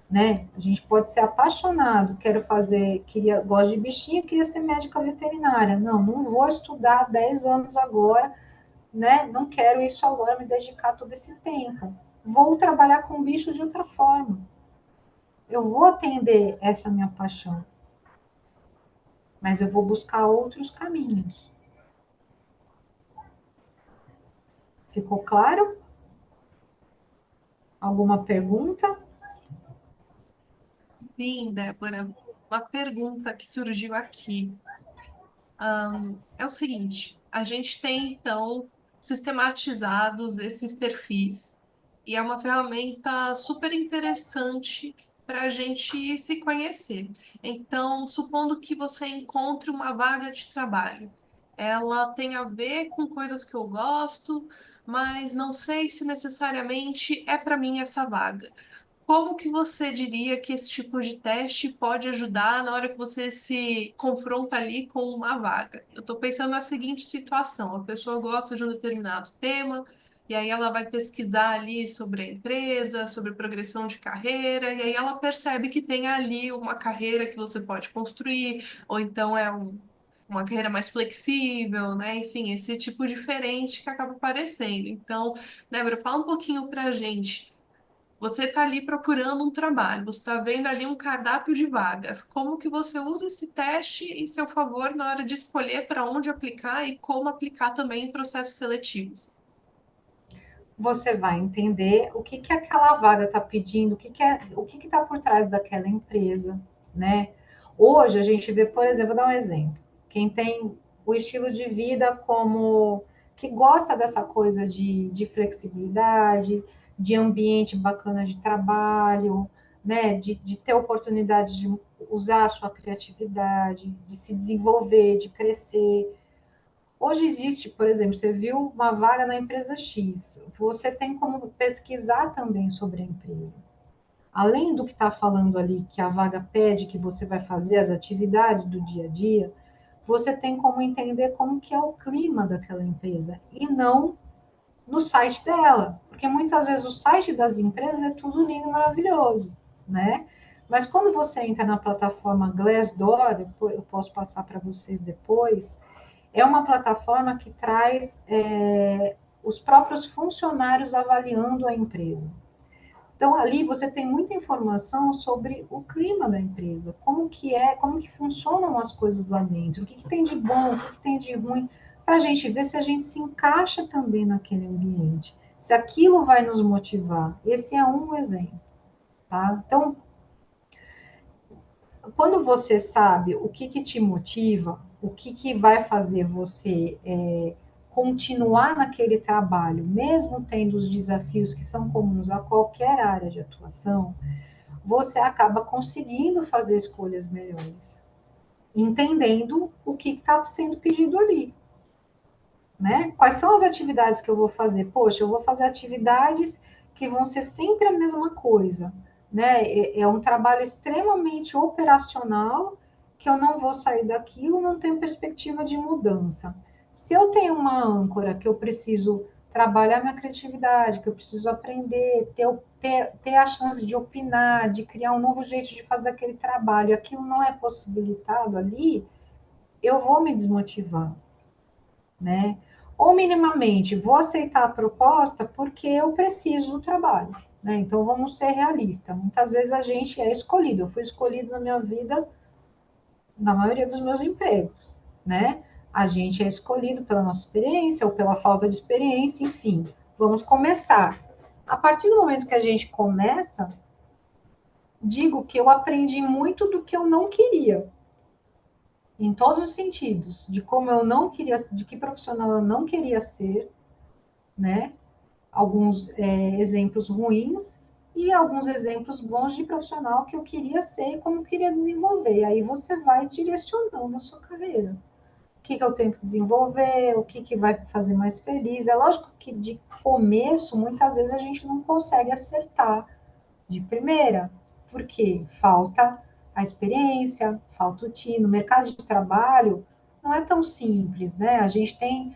Speaker 2: né? A gente pode ser apaixonado, quero fazer, queria, gosto de bichinho, queria ser médica veterinária. Não, não vou estudar 10 anos agora, né? Não quero isso agora, me dedicar todo esse tempo. Vou trabalhar com bicho de outra forma. Eu vou atender essa minha paixão, mas eu vou buscar outros caminhos. Ficou claro? Alguma pergunta?
Speaker 1: Sim, Débora, uma pergunta que surgiu aqui. É o seguinte, a gente tem, então, sistematizados esses perfis e é uma ferramenta super interessante para a gente se conhecer. Então, supondo que você encontre uma vaga de trabalho, ela tem a ver com coisas que eu gosto, mas não sei se necessariamente é para mim essa vaga. Como que você diria que esse tipo de teste pode ajudar na hora que você se confronta ali com uma vaga? Eu estou pensando na seguinte situação: a pessoa gosta de um determinado tema, e aí ela vai pesquisar ali sobre a empresa, sobre progressão de carreira, e aí ela percebe que tem ali uma carreira que você pode construir, ou então uma carreira mais flexível, né? Enfim, esse tipo diferente que acaba aparecendo. Então, Débora, fala um pouquinho pra gente. Você está ali procurando um trabalho, você está vendo ali um cardápio de vagas. Como que você usa esse teste em seu favor na hora de escolher para onde aplicar e como aplicar também em processos seletivos?
Speaker 2: Você vai entender o que que aquela vaga está pedindo, o que está por trás daquela empresa, né? Hoje a gente vê, por exemplo, vou dar um exemplo. Quem tem o estilo de vida como que gosta dessa coisa de flexibilidade, de ambiente bacana de trabalho, né? De ter oportunidade de usar a sua criatividade, de se desenvolver, de crescer. Hoje existe, por exemplo, você viu uma vaga na empresa X, você tem como pesquisar também sobre a empresa. Além do que está falando ali, que a vaga pede que você vai fazer as atividades do dia a dia, você tem como entender como que é o clima daquela empresa e não no site dela, porque muitas vezes o site das empresas é tudo lindo e maravilhoso, né? Mas quando você entra na plataforma Glassdoor, eu posso passar para vocês depois, é uma plataforma que traz os próprios funcionários avaliando a empresa. Então, ali você tem muita informação sobre o clima da empresa, como que é, como que funcionam as coisas lá dentro, o que, que tem de bom, o que, que tem de ruim, para a gente ver se a gente se encaixa também naquele ambiente, se aquilo vai nos motivar. Esse é um exemplo, tá? Então, quando você sabe o que, que te motiva, o que, que vai fazer você continuar naquele trabalho, mesmo tendo os desafios que são comuns a qualquer área de atuação, você acaba conseguindo fazer escolhas melhores, entendendo o que está sendo pedido ali, né? Quais são as atividades que eu vou fazer? Poxa, eu vou fazer atividades que vão ser sempre a mesma coisa, né? É um trabalho extremamente operacional que eu não vou sair daquilo, não tenho perspectiva de mudança. Se eu tenho uma âncora que eu preciso trabalhar minha criatividade, que eu preciso aprender, ter a chance de opinar, de criar um novo jeito de fazer aquele trabalho, aquilo não é possibilitado ali, eu vou me desmotivar, né? Ou minimamente, vou aceitar a proposta porque eu preciso do trabalho, né? Então vamos ser realistas. Muitas vezes a gente é escolhido. Eu fui escolhido na minha vida, na maioria dos meus empregos, né? A gente é escolhido pela nossa experiência ou pela falta de experiência, enfim. Vamos começar. A partir do momento que a gente começa, digo que eu aprendi muito do que eu não queria, em todos os sentidos, de como eu não queria, de que profissional eu não queria ser, né? Alguns exemplos ruins e alguns exemplos bons de profissional que eu queria ser e como eu queria desenvolver. E aí você vai direcionando a sua carreira. O que, que eu tenho que desenvolver, o que, que vai fazer mais feliz. É lógico que de começo, muitas vezes a gente não consegue acertar de primeira, porque falta a experiência, falta o tino. No mercado de trabalho não é tão simples, né? A gente tem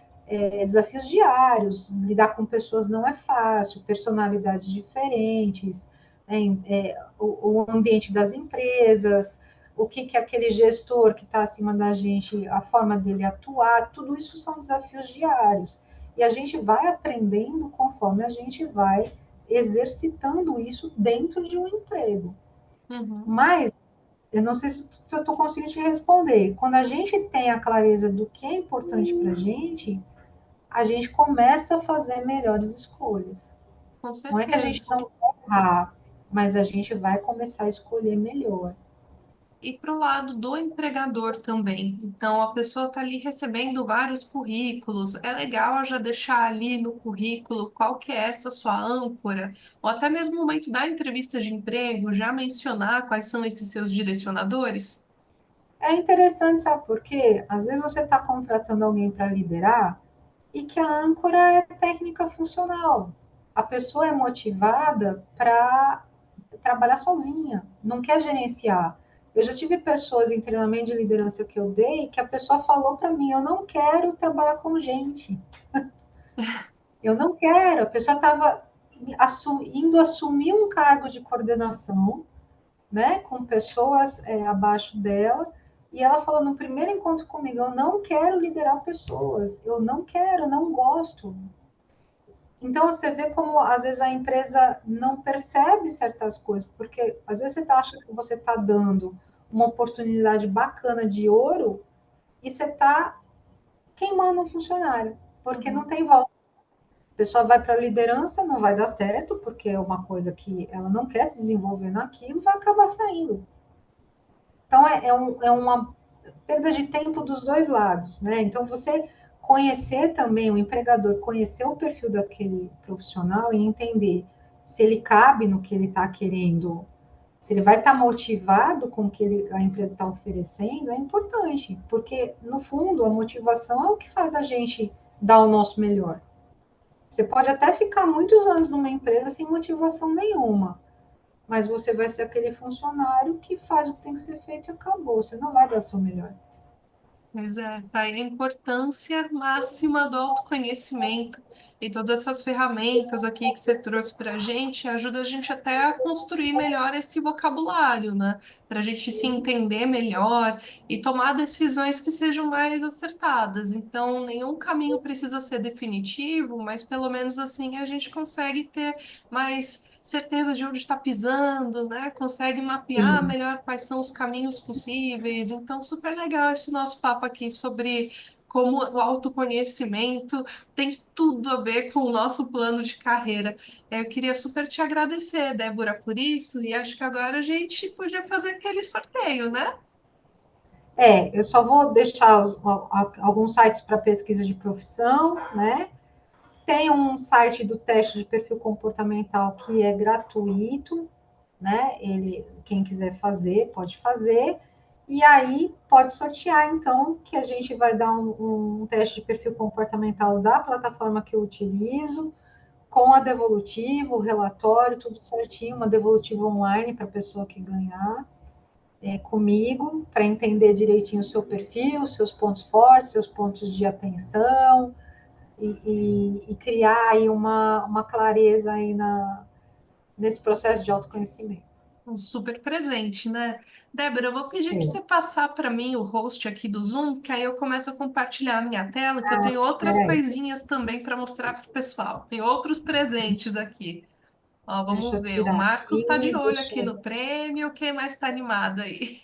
Speaker 2: desafios diários, lidar com pessoas não é fácil, personalidades diferentes, né? O ambiente das empresas, o que, que aquele gestor que está acima da gente, a forma dele atuar, tudo isso são desafios diários. E a gente vai aprendendo conforme a gente vai exercitando isso dentro de um emprego.
Speaker 1: Uhum.
Speaker 2: Mas, eu não sei se eu estou conseguindo te responder. Quando a gente tem a clareza do que é importante para a gente começa a fazer melhores escolhas.
Speaker 1: Com
Speaker 2: Não é que a gente
Speaker 1: certeza.
Speaker 2: não vai errar, mas a gente vai começar a escolher melhor.
Speaker 1: E para o lado do empregador também. Então, a pessoa está ali recebendo vários currículos. É legal já deixar ali no currículo qual que é essa sua âncora, ou até mesmo no momento da entrevista de emprego, já mencionar quais são esses seus direcionadores.
Speaker 2: É interessante, sabe por quê? Às vezes você está contratando alguém para liderar e que a âncora é técnica funcional. A pessoa é motivada para trabalhar sozinha, não quer gerenciar. Eu já tive pessoas em treinamento de liderança que eu dei que a pessoa falou para mim: eu não quero trabalhar com gente, eu não quero. A pessoa estava indo assumir um cargo de coordenação, né, com pessoas abaixo dela. E ela falou no primeiro encontro comigo: eu não quero liderar pessoas, eu não quero, eu não gosto. Então você vê como às vezes a empresa não percebe certas coisas, porque às vezes você acha que você está dando uma oportunidade bacana de ouro e você está queimando um funcionário, porque não
Speaker 1: Uhum.
Speaker 2: tem volta. A pessoa vai para a liderança, não vai dar certo, porque é uma coisa que ela não quer se desenvolver naquilo, vai acabar saindo. Então é uma perda de tempo dos dois lados, né? Então você conhecer também o empregador, conhecer o perfil daquele profissional e entender se ele cabe no que ele está querendo, se ele vai estar motivado com o que a empresa está oferecendo, é importante, porque no fundo a motivação é o que faz a gente dar o nosso melhor. Você pode até ficar muitos anos numa empresa sem motivação nenhuma, mas você vai ser aquele funcionário que faz o que tem que ser feito e acabou. Você não vai dar seu melhor.
Speaker 1: Pois é, tá aí a importância máxima do autoconhecimento e todas essas ferramentas aqui que você trouxe para a gente ajuda a gente até a construir melhor esse vocabulário, né? Para a gente se entender melhor e tomar decisões que sejam mais acertadas. Então, nenhum caminho precisa ser definitivo, mas pelo menos assim a gente consegue ter mais certeza de onde está pisando, né? Consegue mapear
Speaker 2: Sim.
Speaker 1: melhor quais são os caminhos possíveis. Então, super legal esse nosso papo aqui sobre como o autoconhecimento tem tudo a ver com o nosso plano de carreira. Eu queria super te agradecer, Débora, por isso, e acho que agora a gente podia fazer aquele sorteio, né?
Speaker 2: Eu só vou deixar alguns sites para pesquisa de profissão, né? Tem um site do teste de perfil comportamental que é gratuito, né? Quem quiser fazer, pode fazer. E aí pode sortear, então, que a gente vai dar um teste de perfil comportamental da plataforma que eu utilizo, com a devolutiva, o relatório, tudo certinho, uma devolutiva online para a pessoa que ganhar comigo, para entender direitinho o seu perfil, seus pontos fortes, seus pontos de atenção, e criar aí uma clareza aí nesse processo de autoconhecimento.
Speaker 1: Um super presente, né? Débora, eu vou pedir para
Speaker 2: É,
Speaker 1: você passar para mim o host aqui do Zoom, que aí eu começo a compartilhar a minha tela, que eu tenho outras
Speaker 2: peraí,
Speaker 1: coisinhas também para mostrar para o pessoal. Tem outros presentes aqui. Ó,
Speaker 2: deixa
Speaker 1: vamos
Speaker 2: eu
Speaker 1: ver. O
Speaker 2: tirar
Speaker 1: Marcos está de
Speaker 2: aqui,
Speaker 1: olho
Speaker 2: deixa
Speaker 1: aqui
Speaker 2: eu...
Speaker 1: no prêmio. Quem mais está animado aí?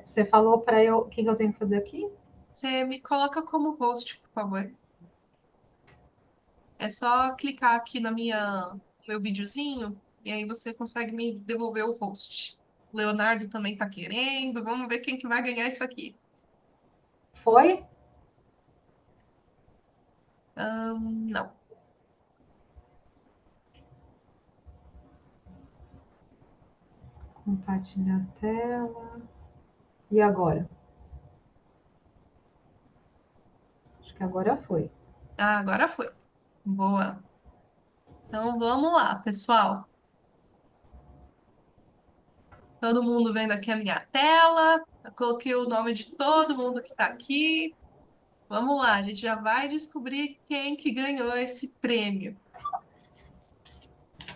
Speaker 2: Você falou para eu o que eu tenho que fazer aqui?
Speaker 1: Você me coloca como host, por favor. É só clicar aqui no meu videozinho e aí você consegue me devolver o host. O Leonardo também está querendo. Vamos ver quem que vai ganhar isso aqui.
Speaker 2: Foi?
Speaker 1: Não.
Speaker 2: Compartilhar a tela. E agora? Acho que agora foi.
Speaker 1: Ah, agora foi. Boa. Então vamos lá, pessoal. Todo mundo vendo aqui a minha tela. Eu coloquei o nome de todo mundo que está aqui. Vamos lá, a gente já vai descobrir quem que ganhou esse prêmio.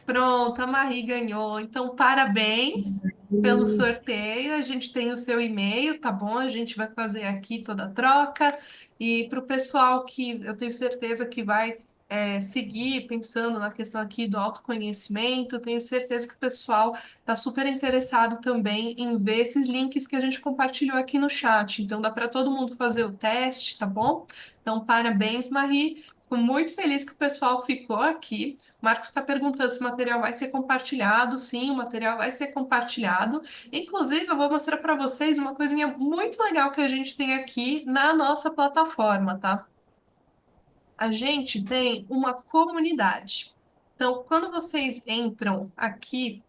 Speaker 1: Pronto, a Marie ganhou. Então, parabéns pelo sorteio. A gente tem o seu e-mail, tá bom? A gente vai fazer aqui toda a troca. E para o pessoal que eu tenho certeza que vai seguir pensando na questão aqui do autoconhecimento, tenho certeza que o pessoal está super interessado também em ver esses links que a gente compartilhou aqui no chat. Então, dá para todo mundo fazer o teste, tá bom? Então, parabéns, Marie. Fico muito feliz que o pessoal ficou aqui. Marcos está perguntando se o material vai ser compartilhado. Sim, o material vai ser compartilhado. Inclusive, eu vou mostrar para vocês uma coisinha muito legal que a gente tem aqui na nossa plataforma, tá? A gente tem uma comunidade. Então, quando vocês entram aqui,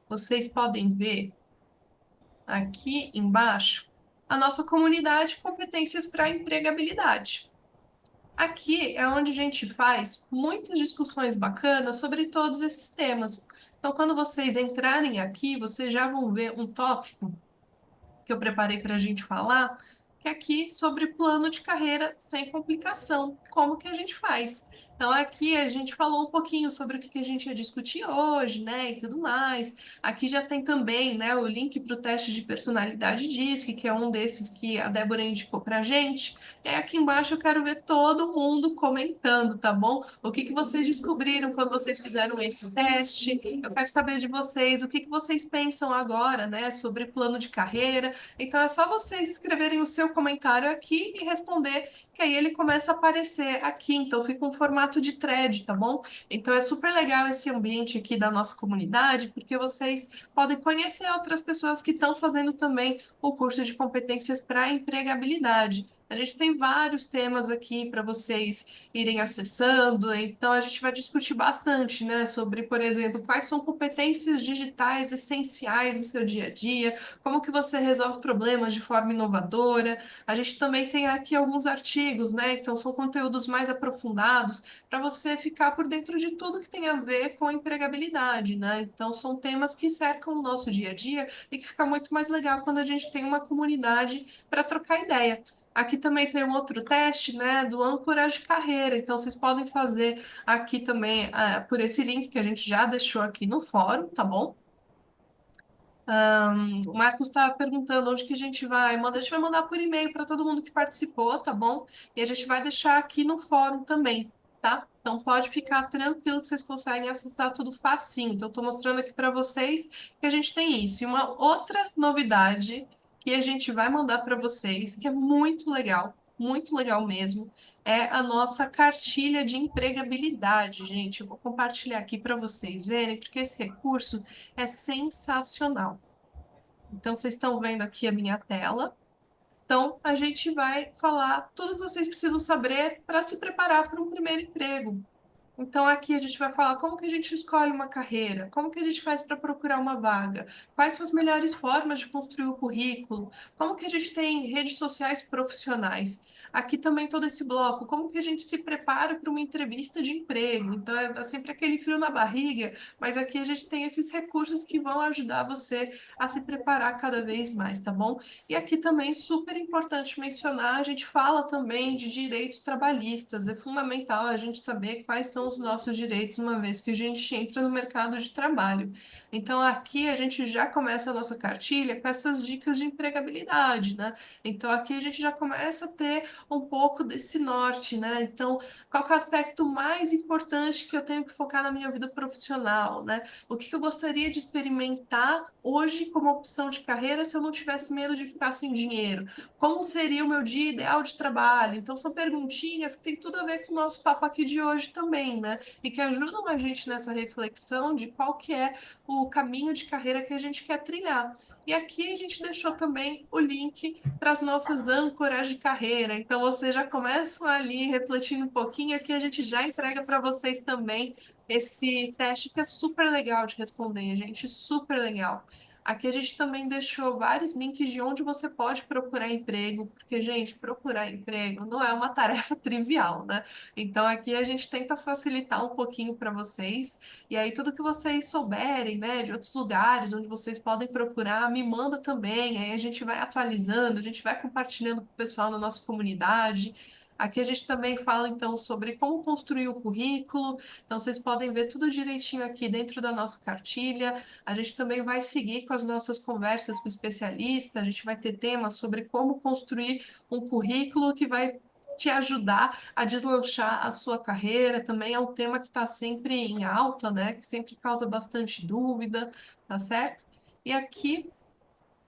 Speaker 1: vocês podem ver aqui embaixo a nossa comunidade Competências para Empregabilidade. Aqui é onde a gente faz muitas discussões bacanas sobre todos esses temas. Então, quando vocês entrarem aqui, vocês já vão ver um tópico que eu preparei para a gente falar, que é aqui sobre plano de carreira sem complicação, como que a gente faz. Então, aqui a gente falou um pouquinho sobre o que que a gente ia discutir hoje, né, e tudo mais. Aqui já tem também, né, o link para o teste de personalidade DISC, que é um desses que a Débora indicou para a gente. E aí, aqui embaixo eu quero ver todo mundo comentando, tá bom? O que que vocês descobriram quando vocês fizeram esse teste? Eu quero saber de vocês, o que que vocês pensam agora, né, sobre plano de carreira. Então é só vocês escreverem o seu comentário aqui e responder, que aí ele começa a aparecer aqui. Então fica um formato de thread, tá bom? Então é super legal esse ambiente aqui da nossa comunidade, porque vocês podem conhecer outras pessoas que estão fazendo também o curso de competências para empregabilidade. A gente tem vários temas aqui para vocês irem acessando, então a gente vai discutir bastante, né, sobre, por exemplo, quais são competências digitais essenciais no seu dia a dia, como que você resolve problemas de forma inovadora. A gente também tem aqui alguns artigos, né, então são conteúdos mais aprofundados para você ficar por dentro de tudo que tem a ver com empregabilidade, né? Então são temas que cercam o nosso dia a dia e que fica muito mais legal quando a gente tem uma comunidade para trocar ideia. Aqui também tem um outro teste, né, do âncora de carreira. Então, vocês podem fazer aqui também, por esse link que a gente já deixou aqui no fórum, tá bom? O Marcos está perguntando onde que a gente vai. A gente vai mandar por e-mail para todo mundo que participou, tá bom? E a gente vai deixar aqui no fórum também, tá? Então pode ficar tranquilo que vocês conseguem acessar tudo facinho. Então, estou mostrando aqui para vocês que a gente tem isso. E uma outra novidade que a gente vai mandar para vocês, que é muito legal mesmo, é a nossa cartilha de empregabilidade, gente. Eu vou compartilhar aqui para vocês verem, porque esse recurso é sensacional. Então, vocês estão vendo aqui a minha tela. Então, a gente vai falar tudo que vocês precisam saber para se preparar para um primeiro emprego. Então, aqui a gente vai falar como que a gente escolhe uma carreira, como que a gente faz para procurar uma vaga, quais são as melhores formas de construir o currículo, como que a gente tem redes sociais profissionais. Aqui também todo esse bloco, como que a gente se prepara para uma entrevista de emprego. Então, é sempre aquele frio na barriga, mas aqui a gente tem esses recursos que vão ajudar você a se preparar cada vez mais, tá bom? E aqui também, super importante mencionar, a gente fala também de direitos trabalhistas. É fundamental a gente saber quais são os nossos direitos, uma vez que a gente entra no mercado de trabalho. Então, aqui a gente já começa a nossa cartilha com essas dicas de empregabilidade, né? Então, aqui a gente já começa a ter um pouco desse norte, né? Então, qual que é o aspecto mais importante que eu tenho que focar na minha vida profissional, né? O que que eu gostaria de experimentar hoje como opção de carreira se eu não tivesse medo de ficar sem dinheiro? Como seria o meu dia ideal de trabalho? Então, são perguntinhas que têm tudo a ver com o nosso papo aqui de hoje também, né? E que ajudam a gente nessa reflexão de qual que é o caminho de carreira que a gente quer trilhar. E aqui a gente deixou também o link para as nossas âncoras de carreira. Então, vocês já começam ali refletindo um pouquinho, aqui a gente já entrega para vocês também esse teste que é super legal de responder, gente, super legal. Aqui a gente também deixou vários links de onde você pode procurar emprego, porque, gente, procurar emprego não é uma tarefa trivial, né? Então aqui a gente tenta facilitar um pouquinho para vocês, e aí tudo que vocês souberem, né, de outros lugares onde vocês podem procurar, me manda também, aí a gente vai atualizando, a gente vai compartilhando com o pessoal na nossa comunidade. Aqui a gente também fala então sobre como construir o currículo, então, vocês podem ver tudo direitinho aqui dentro da nossa cartilha. A gente também vai seguir com as nossas conversas com especialistas. A gente vai ter temas sobre como construir um currículo que vai te ajudar a deslanchar a sua carreira. Também é um tema que está sempre em alta, né? Que sempre causa bastante dúvida, tá certo? E aqui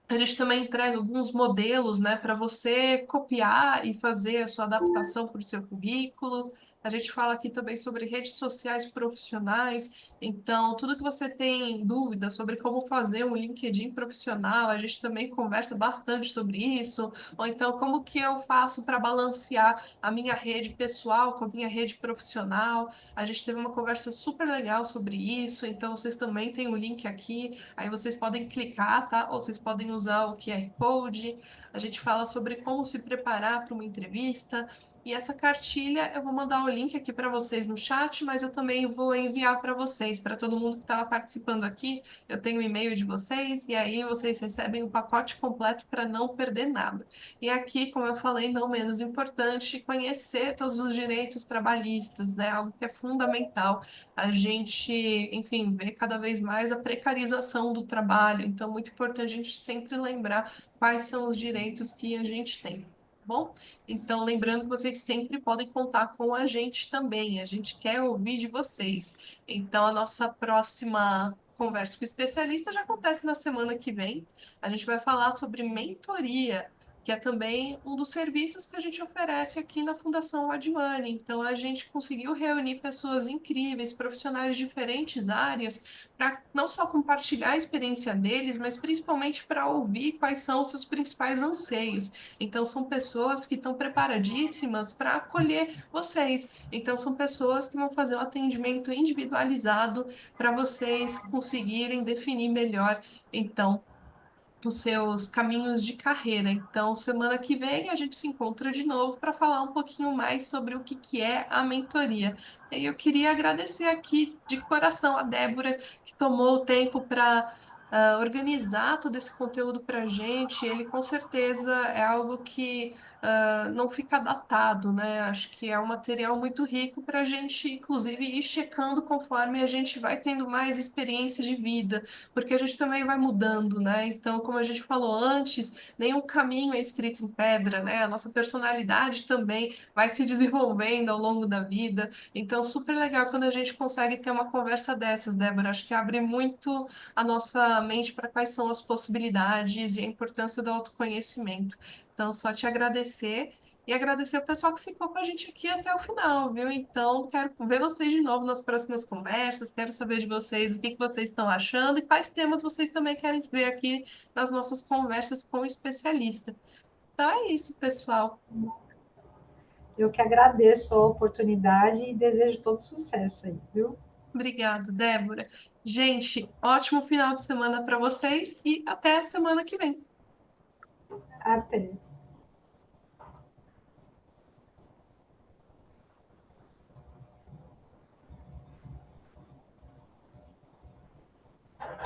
Speaker 1: a gente também entrega alguns modelos, né, para você copiar e fazer a sua adaptação para o seu currículo. A gente fala aqui também sobre redes sociais profissionais. Então, tudo que você tem dúvida sobre como fazer um LinkedIn profissional, a gente também conversa bastante sobre isso. Ou então, como que eu faço para balancear a minha rede pessoal com a minha rede profissional. A gente teve uma conversa super legal sobre isso. Então, vocês também têm o link aqui. Aí vocês podem clicar, tá? Ou vocês podem usar o QR Code. A gente fala sobre como se preparar para uma entrevista. E essa cartilha, eu vou mandar o link aqui para vocês no chat, mas eu também vou enviar para vocês, para todo mundo que estava participando aqui. Eu tenho o e-mail de vocês e aí vocês recebem o pacote completo para não perder nada. E aqui, como eu falei, não menos importante, conhecer todos os direitos trabalhistas, né? Algo que é fundamental a gente, enfim, vê cada vez mais a precarização do trabalho. Então, muito importante a gente sempre lembrar quais são os direitos que a gente tem. Tá bom? Então, lembrando que vocês sempre podem contar com a gente também. A gente quer ouvir de vocês. Então, a nossa próxima conversa com o especialista já acontece na semana que vem. A gente vai falar sobre mentoria. que é também um dos serviços que a gente oferece aqui na Fundação Advani. Então, a gente conseguiu reunir pessoas incríveis, profissionais de diferentes áreas, para não só compartilhar a experiência deles, mas principalmente para ouvir quais são os seus principais anseios. Então, são pessoas que estão preparadíssimas para acolher vocês. Então, são pessoas que vão fazer um atendimento individualizado para vocês conseguirem definir melhor, então, os seus caminhos de carreira. Então, semana que vem a gente se encontra de novo para falar um pouquinho mais sobre o que que é a mentoria. E eu queria agradecer aqui de coração a Débora, que tomou o tempo para organizar todo esse conteúdo para a gente. Ele com certeza é algo que não fica datado, né? Acho que é um material muito rico para a gente, inclusive, ir checando conforme a gente vai tendo mais experiências de vida, porque a gente também vai mudando, né? Então, como a gente falou antes, nenhum caminho é escrito em pedra, né? A nossa personalidade também vai se desenvolvendo ao longo da vida. Então, super legal quando a gente consegue ter uma conversa dessas, Débora. Acho que abre muito a nossa mente para quais são as possibilidades e a importância do autoconhecimento. Então, só te agradecer. E agradecer o pessoal que ficou com a gente aqui até o final, viu? Então, quero ver vocês de novo nas próximas conversas. Quero saber de vocês o que que vocês estão achando e quais temas vocês também querem ver aqui nas nossas conversas com o especialista. Então, é isso, pessoal.
Speaker 2: Eu que agradeço a oportunidade e desejo todo sucesso aí, viu?
Speaker 1: Obrigada, Débora. Gente, ótimo final de semana para vocês e até a semana que vem.
Speaker 2: Até.